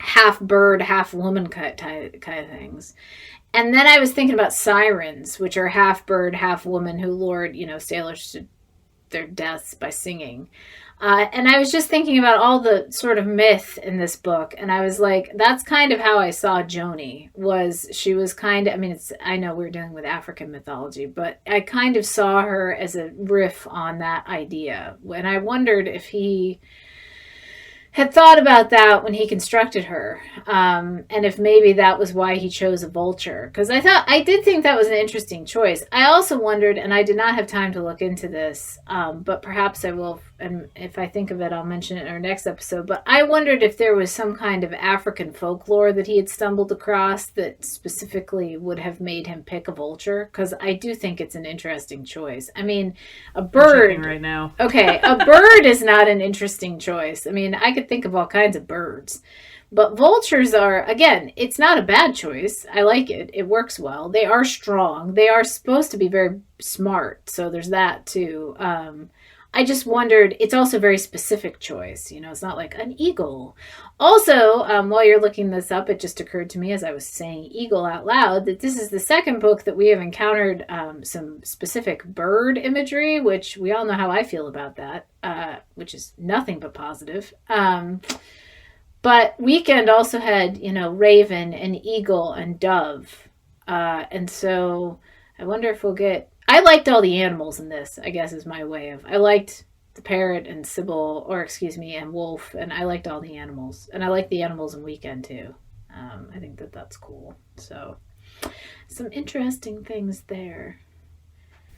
half bird, half woman kind of things. And then I was thinking about sirens, which are half bird, half woman who lured, sailors to their deaths by singing. And I was just thinking about all the sort of myth in this book, and I was like, that's kind of how I saw Joni. She was kind of, I know we're dealing with African mythology, but I kind of saw her as a riff on that idea. And I wondered if he had thought about that when he constructed her, and if maybe that was why he chose a vulture. Because I did think that was an interesting choice. I also wondered, and I did not have time to look into this, but perhaps I will, and if I think of it, I'll mention it in our next episode. But I wondered if there was some kind of African folklore that he had stumbled across that specifically would have made him pick a vulture. Because I do think it's an interesting choice. I mean, a bird. I'm checking right now. Okay, a bird is not an interesting choice. I mean, I could think of all kinds of birds. But vultures are, again, it's not a bad choice. I like it. It works well. They are strong. They are supposed to be very smart. So there's that too. I just wondered, it's also a very specific choice. You know, it's not like an eagle. Also, while you're looking this up, it just occurred to me as I was saying eagle out loud that this is the second book that we have encountered some specific bird imagery, which we all know how I feel about that, which is nothing but positive. But Weekend also had, you know, raven and eagle and dove. And so I wonder if we'll get... I liked all the animals in this, I guess is my way of... I liked the parrot and Sybil, and wolf, and I liked all the animals. And I like the animals in Weekend, too. I think that's cool. So, some interesting things there.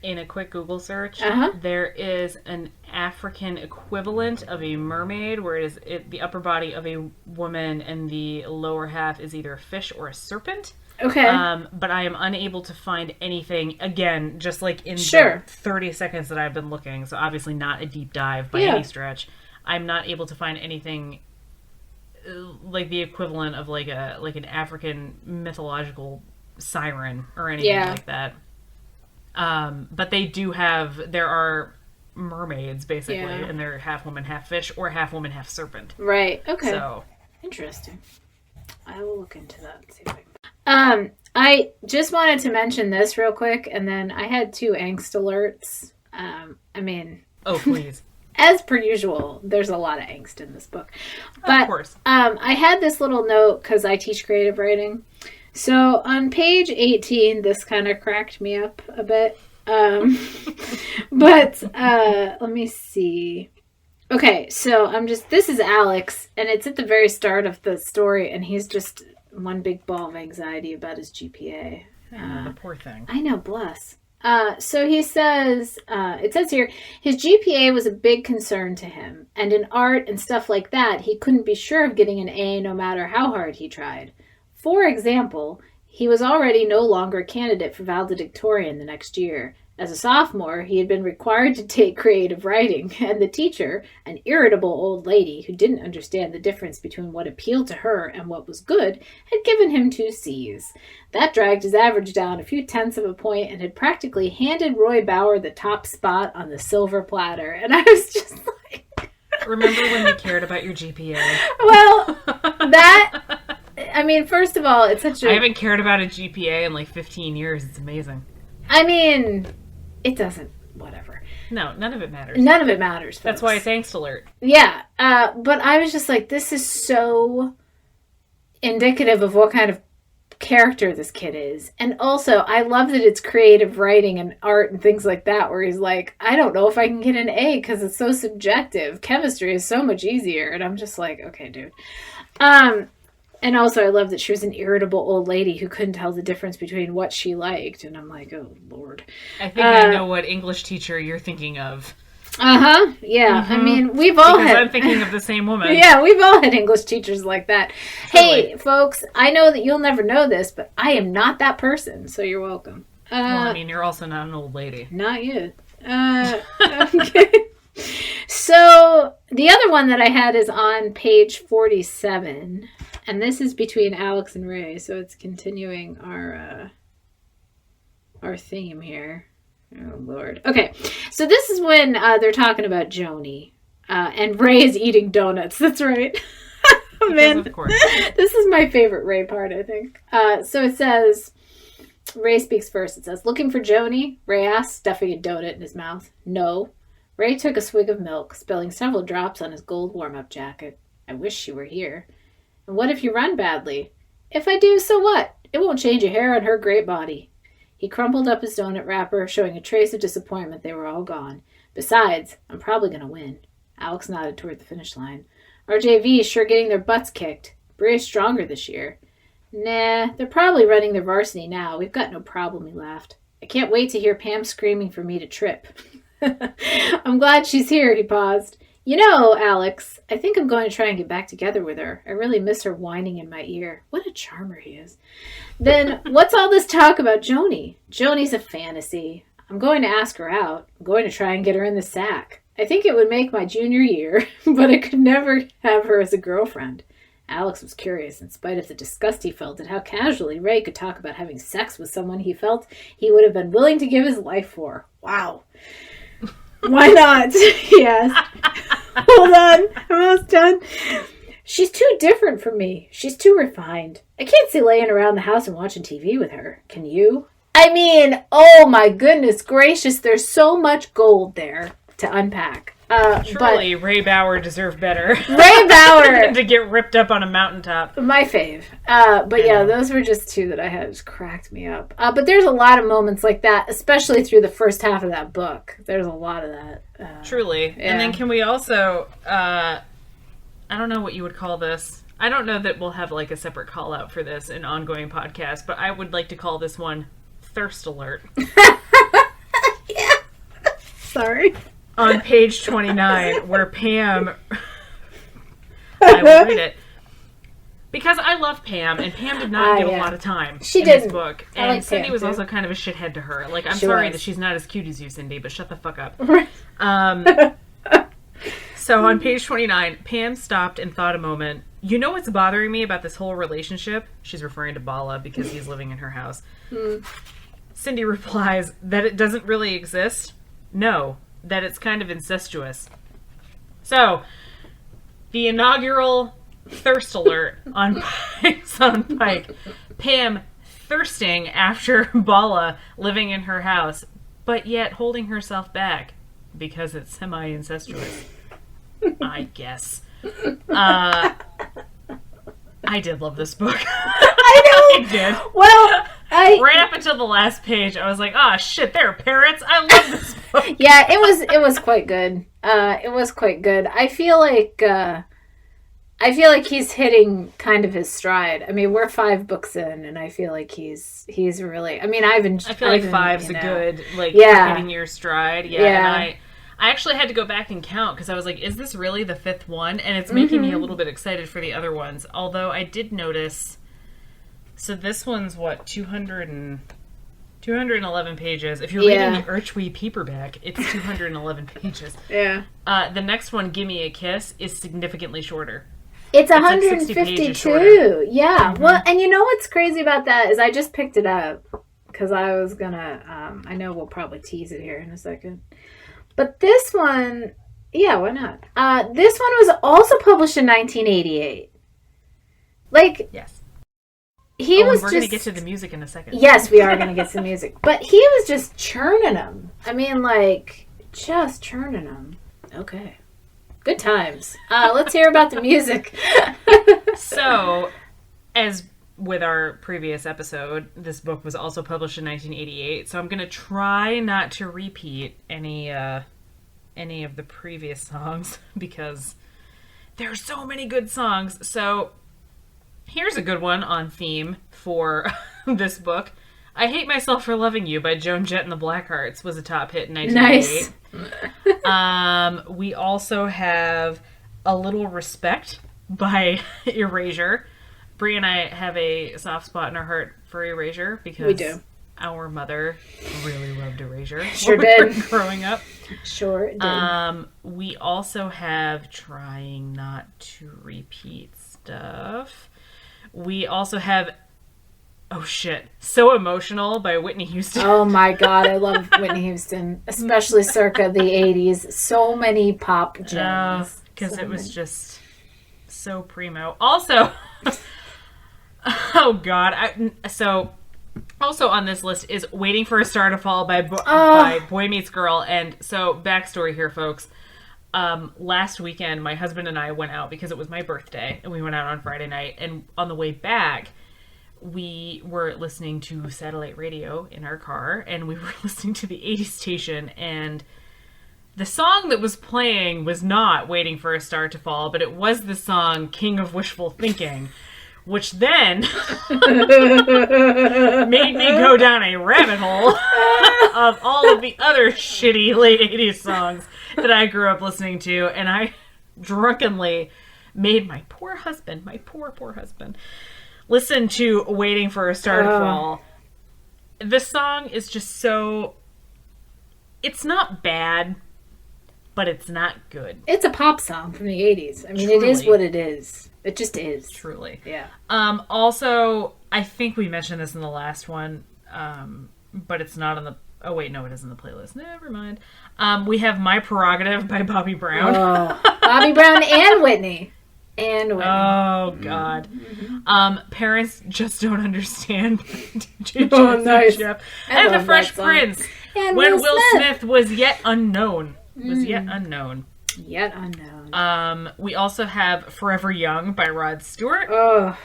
In a quick Google search, there is an African equivalent of a mermaid, where the upper body of a woman and the lower half is either a fish or a serpent. Okay. But I am unable to find anything, again, just like in the 30 seconds that I've been looking, so obviously not a deep dive by any stretch. I'm not able to find anything like the equivalent of like an African mythological siren or anything like that. But there are mermaids basically, and they're half woman, half fish, or half woman, half serpent. Right. Okay. So interesting. I will look into that and see if I can. I just wanted to mention this real quick, and then I had 2 angst alerts. I mean, oh please. As per usual, there's a lot of angst in this book. But, of course. I had this little note because I teach creative writing. So on page 18, this kind of cracked me up a bit. But let me see. Okay, so this is Alex, and it's at the very start of the story, and he's just one big ball of anxiety about his GPA. The poor thing. I know, bless. So he says, it says here, his GPA was a big concern to him, and in art and stuff like that, he couldn't be sure of getting an A no matter how hard he tried. For example, he was already no longer a candidate for valedictorian the next year. As a sophomore, he had been required to take creative writing, and the teacher, an irritable old lady who didn't understand the difference between what appealed to her and what was good, had given him 2 C's. That dragged his average down a few tenths of a point and had practically handed Roy Bauer the top spot on the silver platter. And I was just like... Remember when you cared about your GPA? Well, I mean, first of all, it's such a... I haven't cared about a GPA in like 15 years. It's amazing. I mean... It doesn't, whatever. No, none of it matters. None of it matters, folks. That's why it's angst alert. Yeah, but I was just like, this is so indicative of what kind of character this kid is. And also, I love that it's creative writing and art and things like that, where he's like, I don't know if I can get an A because it's so subjective. Chemistry is so much easier. And I'm just like, okay, dude. And also, I love that she was an irritable old lady who couldn't tell the difference between what she liked. And I'm like, oh, Lord. I think I know what English teacher you're thinking of. Uh-huh. Yeah. Mm-hmm. I mean, we've all because I'm thinking of the same woman. Yeah, we've all had English teachers like that. Totally. Hey, folks, I know that you'll never know this, but I am not that person, so you're welcome. Well, I mean, you're also not an old lady. Not yet. Okay. So, the other one that I had is on page 47. And this is between Alex and Ray, so it's continuing our theme here. Oh, Lord. Okay, so this is when they're talking about Joni, and Ray is eating donuts. That's right. Man, of course. This is my favorite Ray part, I think. So it says, Ray speaks first. It says, looking for Joni? Ray asks, stuffing a donut in his mouth. No. Ray took a swig of milk, spilling several drops on his gold warm-up jacket. I wish she were here. And what if you run badly? If I do, so what? It won't change a hair on her great body. He crumpled up his donut wrapper, showing a trace of disappointment they were all gone. Besides, I'm probably going to win. Alex nodded toward the finish line. RJV is sure getting their butts kicked. Brea's stronger this year. Nah, they're probably running their varsity now. We've got no problem, he laughed. I can't wait to hear Pam screaming for me to trip. I'm glad she's here, he paused. You know, Alex, I think I'm going to try and get back together with her. I really miss her whining in my ear. What a charmer he is. Then, what's all this talk about Joni? Joni's a fantasy. I'm going to ask her out. I'm going to try and get her in the sack. I think it would make my junior year, but I could never have her as a girlfriend. Alex was curious, in spite of the disgust he felt at how casually Ray could talk about having sex with someone he felt he would have been willing to give his life for. Wow. Why not? He asked. Hold on. I'm almost done. She's too different from me. She's too refined. I can't see laying around the house and watching TV with her. Can you? I mean, oh my goodness gracious, there's so much gold there to unpack. Truly, Ray Bauer deserved better. Ray Bauer! Than to get ripped up on a mountaintop. My fave. But yeah, those were just two that I had. Just cracked me up. But there's a lot of moments like that, especially through the first half of that book. There's a lot of that. Truly. Yeah. And then can we also, I don't know what you would call this. I don't know that we'll have like a separate call out for this in ongoing podcast, but I would like to call this one Thirst Alert. Yeah. Sorry. On page 29, where Pam... I will read it. Because I love Pam, and Pam did not get a lot of time in this book. And like Cindy was also kind of a shithead to her. Like, I'm sorry that she's not as cute as you, Cindy, but shut the fuck up. So on page 29, Pam stopped and thought a moment. You know what's bothering me about this whole relationship? She's referring to Bala because he's living in her house. Cindy replies that it doesn't really exist. No. That it's kind of incestuous. So, the inaugural thirst alert on Pike. Pam thirsting after Bala living in her house, but yet holding herself back because it's semi-incestuous. I guess. I did love this book. I know! I did. Well, right up until the last page, I was like, "Oh shit, there are parrots! I love this book." Yeah, it was quite good. It was quite good. I feel like he's hitting kind of his stride. I mean, we're 5 books in, and I feel like he's really. I mean, I feel like 5's a good hitting your stride. Yeah. And I actually had to go back and count because I was like, "Is this really the 5th one?" And it's making me a little bit excited for the other ones. Although I did notice. So this one's what, 211 pages. If you're reading the Urchwee paperback, it's 211 pages. Yeah. The next one, Gimme a Kiss, is significantly shorter. It's 152. Yeah. Mm-hmm. Well, and you know what's crazy about that is I just picked it up because I was gonna. I know we'll probably tease it here in a second, but this one, yeah, why not? This one was also published in 1988. Like, yes. We're going to get to the music in a second. Yes, we are going to get to the music. But he was just churning them. I mean, like, just churning them. Okay. Good times. Let's hear about the music. So, as with our previous episode, this book was also published in 1988. So I'm going to try not to repeat any of the previous songs because there are so many good songs. So... here's a good one on theme for this book. I Hate Myself for Loving You by Joan Jett and the Blackhearts was a top hit in 1988. Nice. We also have A Little Respect by Erasure. Brie and I have a soft spot in our heart for Erasure because we do. Our mother really loved Erasure. Sure did. Growing up. Sure did. We also have Trying Not to Repeat Stuff. We also have, oh shit, So Emotional by Whitney Houston. Oh my god, I love Whitney Houston, especially circa the 80s. So many pop gems. Because it was just so primo. Also, oh god, also on this list is Waiting for a Star to Fall by Boy Meets Girl. And so, backstory here, folks. Last weekend, my husband and I went out because it was my birthday, and we went out on Friday night, and on the way back, we were listening to satellite radio in our car, and we were listening to the 80s station, and the song that was playing was not Waiting for a Star to Fall, but it was the song King of Wishful Thinking, which then made me go down a rabbit hole of all of the other shitty late 80s songs that I grew up listening to, and I drunkenly made my poor husband, listen to Waiting for a Star to Fall. This song is just so... It's not bad, but it's not good. It's a pop song from the 80s. I mean, Truly. It is what it is. It just is. Truly. Yeah. Also, I think we mentioned this in the last one, but it's not on the... Oh, wait, no, it is in the playlist. Never mind. We have My Prerogative by Bobby Brown. Oh, Bobby Brown and Whitney. Oh, God. Mm-hmm. Parents Just Don't Understand. Oh, nice. Jeff. And The Fresh Prince. And when Will Smith was yet unknown. Yet unknown. We also have Forever Young by Rod Stewart. Oh.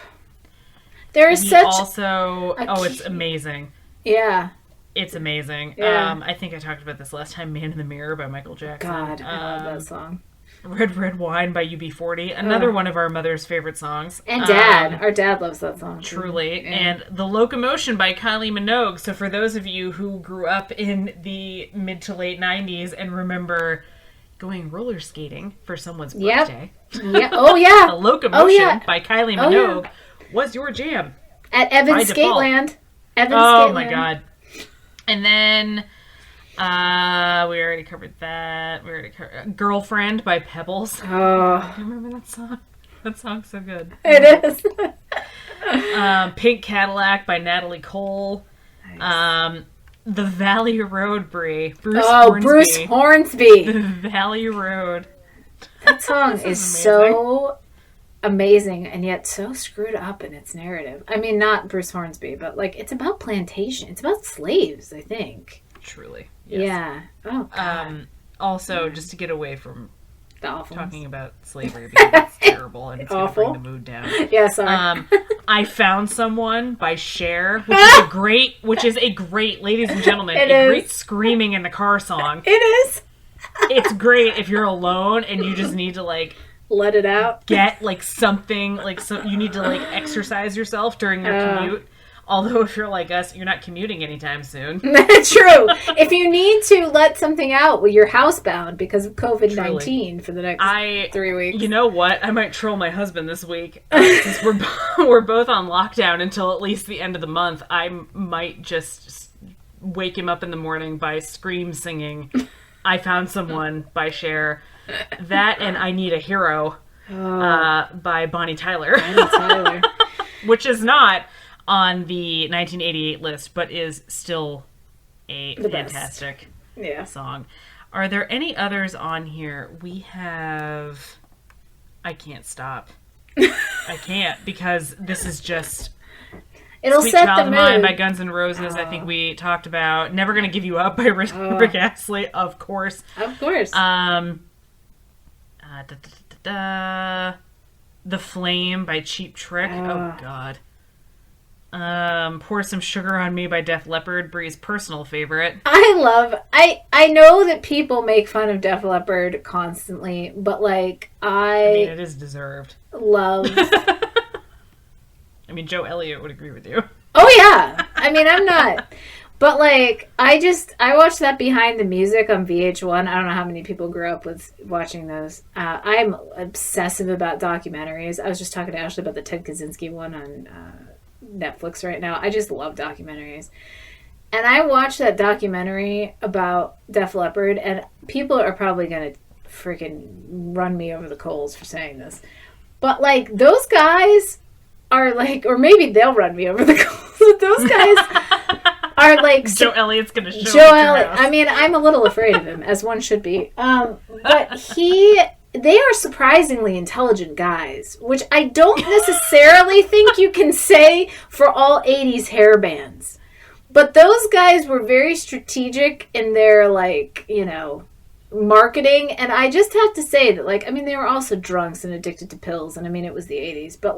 There is such... it's amazing. Yeah. It's amazing. Yeah. I think I talked about this last time. Man in the Mirror by Michael Jackson. God, I love that song. Red Red Wine by UB40. Another one of our mother's favorite songs. And Dad. Our dad loves that song. Truly. Yeah. And The Locomotion by Kylie Minogue. So for those of you who grew up in the mid to late 90s and remember going roller skating for someone's birthday. Yeah. Oh, yeah. The Locomotion by Kylie Minogue was your jam. At Evans Skateland. Oh, my God. And then... we already covered that. We already covered Girlfriend by Pebbles. Oh. Do you remember that song? That song's so good. It is. Pink Cadillac by Natalie Cole. Nice. The Valley Road, Brie. Bruce Hornsby. The Valley Road. That song is so amazing and yet so screwed up in its narrative. I mean, not Bruce Hornsby, but like it's about plantation. It's about slaves, I think. Truly. Yes. Yeah. Oh, God. Also, just to get away from the talking about slavery because it's terrible and it's going to bring the mood down. Yeah, sorry. I Found Someone by Cher, which is a great, ladies and gentlemen, great screaming in the car song. It is. It's great if you're alone and you just need to let it out. Get something so you need to exercise yourself during your commute. Although if you're like us, you're not commuting anytime soon. True. If you need to let something out, well, you're housebound because of COVID-19 for the next 3 weeks. You know what? I might troll my husband this week. Since we're both on lockdown until at least the end of the month, I might just wake him up in the morning by scream singing I Found Someone by Cher. That and I Need a Hero by Bonnie Tyler. Which is not on the 1988 list, but is still a fantastic song. Are there any others on here? We have... I can't stop. I can't, because this is just... It'll Sweet set Child the of Mine mood. by Guns N' Roses, I think we talked about. Never Gonna Give You Up by Rick Astley, of course. Of course. The Flame by Cheap Trick. Oh, God. Pour Some Sugar on Me by Def Leppard, Brie's personal favorite. I know that people make fun of Def Leppard constantly, but I mean, it is deserved. Love. I mean, Joe Elliott would agree with you. Oh, yeah. I mean, I'm not. But, I watched that Behind the Music on VH1. I don't know how many people grew up with watching those. I'm obsessive about documentaries. I was just talking to Ashley about the Ted Kaczynski one on Netflix right now. I just love documentaries. And I watched that documentary about Def Leppard, and people are probably going to freaking run me over the coals for saying this. But, those guys are, or maybe they'll run me over the coals. Those guys are, Joe Elliott's going to show Joe Elliott. I mean, I'm a little afraid of him, as one should be. But they are surprisingly intelligent guys, which I don't necessarily think you can say for all 80s hair bands. But those guys were very strategic in their, marketing. And I just have to say that, they were also drunks and addicted to pills. And, it was the 80s. But,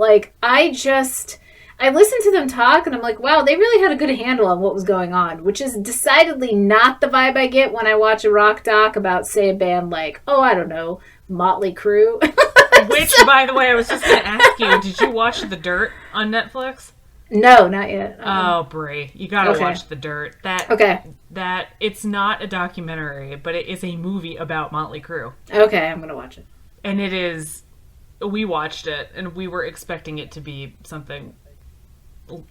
I listened to them talk, and I'm like, wow, they really had a good handle on what was going on, which is decidedly not the vibe I get when I watch a rock doc about, say, a band like, oh, I don't know, Motley Crue. Which, by the way, I was just going to ask you, did you watch The Dirt on Netflix? No, not yet. Oh, Brie, you gotta watch The Dirt. That it's not a documentary, but it is a movie about Motley Crue. Okay, I'm gonna watch it. And it is. We watched it, and we were expecting it to be something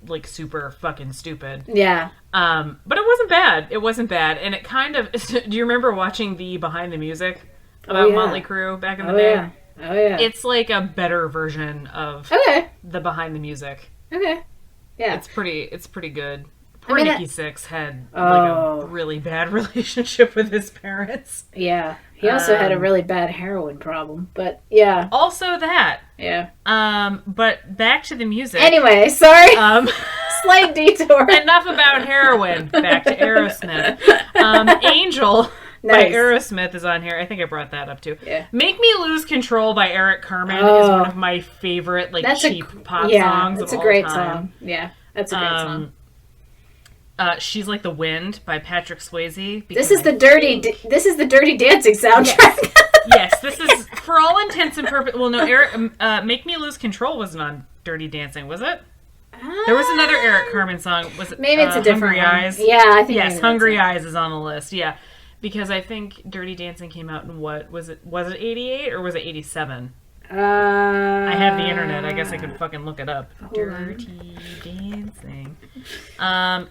like super fucking stupid. Yeah. But it wasn't bad. It wasn't bad, and it kind of. Do you remember watching the Behind the Music about Motley Crue back in the day? Yeah. Oh yeah. It's like a better version of the Behind the Music. Okay. Yeah. It's pretty good. Poor Nikki Sixx had like a really bad relationship with his parents. Yeah. He also had a really bad heroin problem, but yeah. Also that. Yeah. But back to the music. Anyway, sorry. Slight detour. Enough about heroin. Back to Aerosmith. Angel by Aerosmith is on here. I think I brought that up too. Yeah. Make Me Lose Control by Eric Carmen is one of my favorite cheap pop songs of all time. Yeah, it's a great song. Yeah, that's a great song. She's Like the Wind by Patrick Swayze. This is the Dirty Dancing soundtrack. Yes, this is for all intents and purposes. Well, no, Eric, Make Me Lose Control wasn't on Dirty Dancing, was it? There was another Eric Carmen song. Was it? Maybe it's a different Hungry Eyes. Yeah, I think. Yes, Hungry Eyes is on the list. Yeah, because I think Dirty Dancing came out in what was it? Was it 88 or was it 87? I have the internet. I guess I could fucking look it up. Dirty Dancing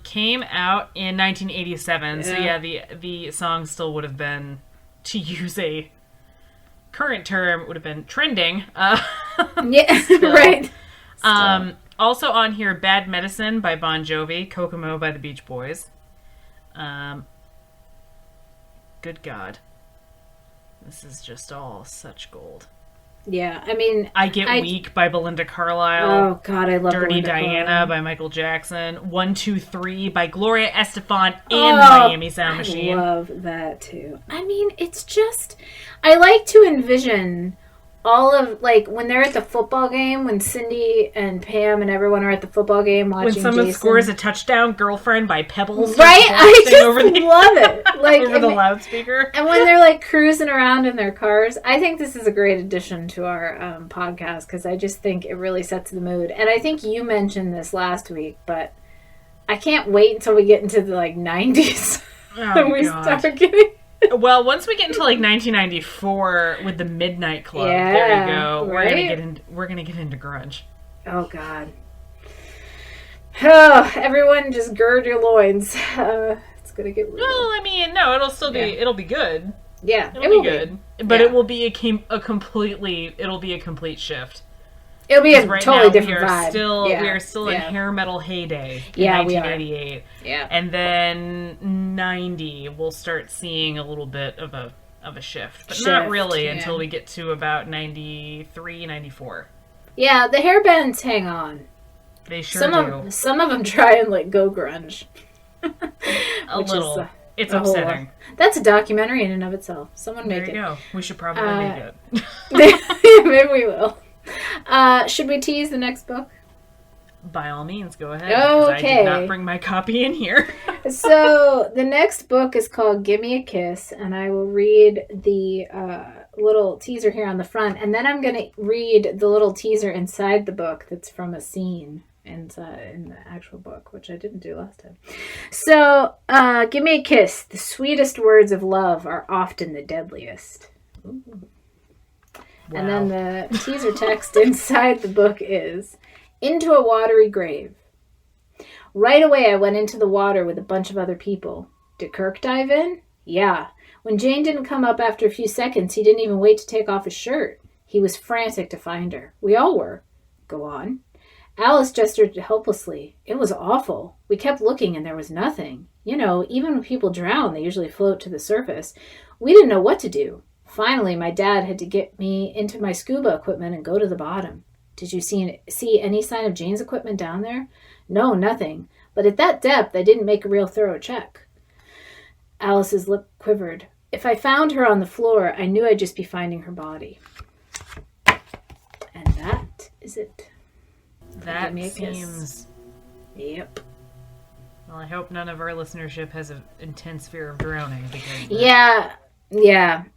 came out in 1987. Yeah. So yeah, the song still would have been, to use a current term, would have been trending. Yeah, right. Also on here, Bad Medicine by Bon Jovi, Kokomo by the Beach Boys. Good God. This is just all such gold. Yeah, I mean... I Get Weak by Belinda Carlisle. Oh, God, I love Dirty Belinda Diana Carlisle. by Michael Jackson. 1, 2, 3 by Gloria Estefan and Miami Sound Machine. I love that, too. I mean, it's just... I like to envision all of, when they're at the football game, when Cindy and Pam and everyone are at the football game watching When someone Jason. scores a touchdown, Girlfriend by Pebbles. Right? I just love it. Over the loudspeaker. And when they're, cruising around in their cars, I think this is a great addition to our podcast, because I just think it really sets the mood. And I think you mentioned this last week, but I can't wait until we get into the, 90s. And we start getting... Well, once we get into 1994 with the Midnight Club, there you go. Right? We're gonna get into grunge. Oh God. Oh, everyone, just gird your loins. It's gonna get real. Well, I mean, no, it'll still be. It'll be good. Yeah, it'll be good. But it will be a complete shift. It'll be a totally different vibe. We are still in hair metal heyday in 1988. Yeah. And then 90, we'll start seeing a little bit of a shift. But not really until we get to about 93, 94. Yeah, the hair bands hang on. They sure do. Some of them try and go grunge. A little. It's upsetting. That's a documentary in and of itself. Someone make it. There you go. We should probably make it. Maybe we will. Should we tease the next book? By all means, go ahead. Okay. I did not bring my copy in here. So, the next book is called Gimme a Kiss, and I will read the little teaser here on the front, and then I'm going to read the little teaser inside the book that's from a scene in the actual book, which I didn't do last time. So, Gimme a Kiss. The sweetest words of love are often the deadliest. Ooh. Wow. And then the teaser text inside the book is, into a watery grave. Right away I went into the water with a bunch of other people. Did Kirk dive in? Yeah. When Jane didn't come up after a few seconds, he didn't even wait to take off his shirt. He was frantic to find her. We all were. Go on. Alice gestured helplessly. It was awful. We kept looking and there was nothing. You know, even when people drown, they usually float to the surface. We didn't know what to do. Finally, my dad had to get me into my scuba equipment and go to the bottom. Did you see any sign of Jane's equipment down there? No, nothing. But at that depth, I didn't make a real thorough check. Alice's lip quivered. If I found her on the floor, I knew I'd just be finding her body. And that is it. That Give me a kiss. seems... Yep. Well, I hope none of our listenership has an intense fear of drowning. Because Yeah.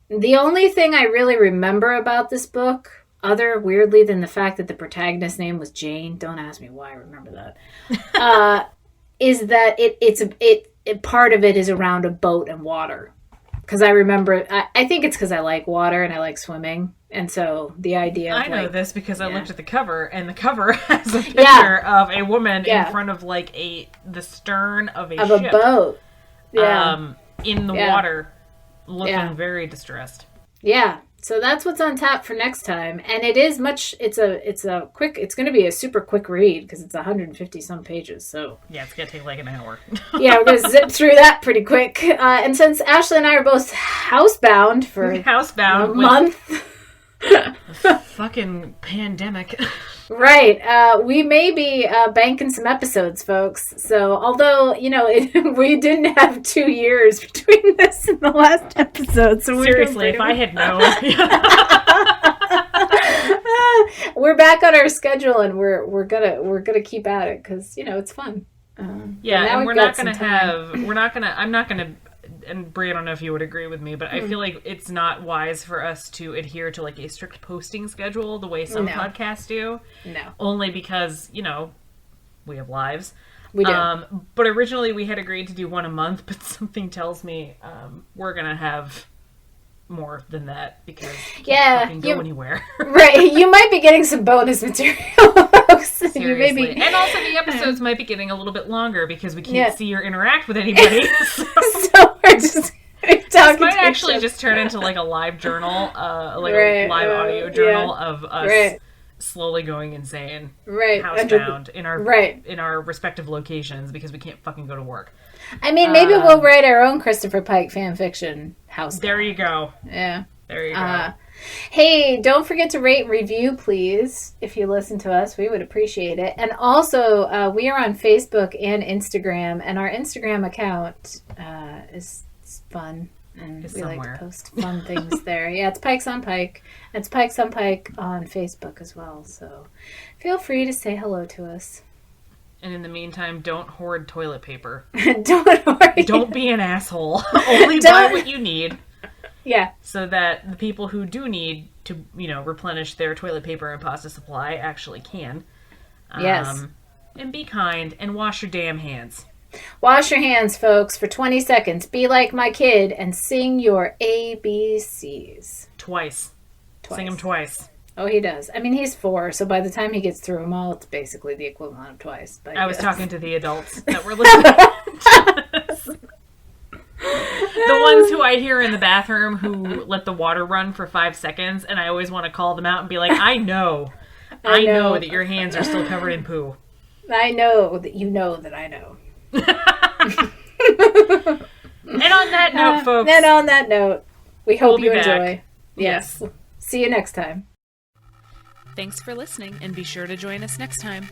The only thing I really remember about this book, other weirdly than the fact that the protagonist's name was Jane, don't ask me why I remember that, is that it part of it is around a boat and water. Because I remember, I think it's because I like water and I like swimming. And so the idea of I know this because I looked at the cover, and the cover has a picture of a woman in front of like the stern of a ship. A boat. Yeah. In the water, looking very distressed. Yeah. So that's what's on tap for next time. And it is it's going to be a super quick read because it's 150 some pages. So yeah, it's going to take like an hour. Yeah, we're going to zip through that pretty quick. And since Ashley and I are both housebound for a month. Fucking pandemic. Right. We may be banking some episodes, folks. So, although, we didn't have 2 years between this and the last episode. So seriously, if I had known. We're back on our schedule, and we're gonna keep at it because it's fun. And I'm not gonna. And Brie, I don't know if you would agree with me, but I feel like it's not wise for us to adhere to like a strict posting schedule the way some podcasts do. No. Only because, we have lives. We do. But originally we had agreed to do one a month, but something tells me we're going to have more than that because we can't fucking go anywhere. Right. You might be getting some bonus material. Seriously. And also the episodes might be getting a little bit longer because we can't see or interact with anybody. So we're just talking. This might actually just turn into like a live journal, a live audio journal of us slowly going insane. Right. Housebound in our respective locations because we can't fucking go to work. I mean, maybe we'll write our own Christopher Pike fan fiction house. There you go. Yeah. There you go. Hey, don't forget to rate and review, please. If you listen to us, we would appreciate it. And also, we are on Facebook and Instagram, and our Instagram account is fun. And we like to post fun things there. Yeah, it's Pikes on Pike. It's Pikes on Pike on Facebook as well. So feel free to say hello to us. And in the meantime, don't hoard toilet paper. Don't be an asshole. Only buy what you need. Yeah. So that the people who do need to, replenish their toilet paper and pasta supply actually can. Yes. And be kind and wash your damn hands. Wash your hands, folks, for 20 seconds. Be like my kid and sing your ABCs. Twice. Sing them twice. Oh, he does. I mean, he's 4, so by the time he gets through them all, it's basically the equivalent of twice. I was talking to the adults that were listening. The ones who I'd hear in the bathroom who let the water run for 5 seconds, and I always want to call them out and be like, I know that your hands are still covered in poo. I know that you know that I know. And on that note, folks. And on that note, we hope you enjoy. Back. Yes. See you next time. Thanks for listening, and be sure to join us next time.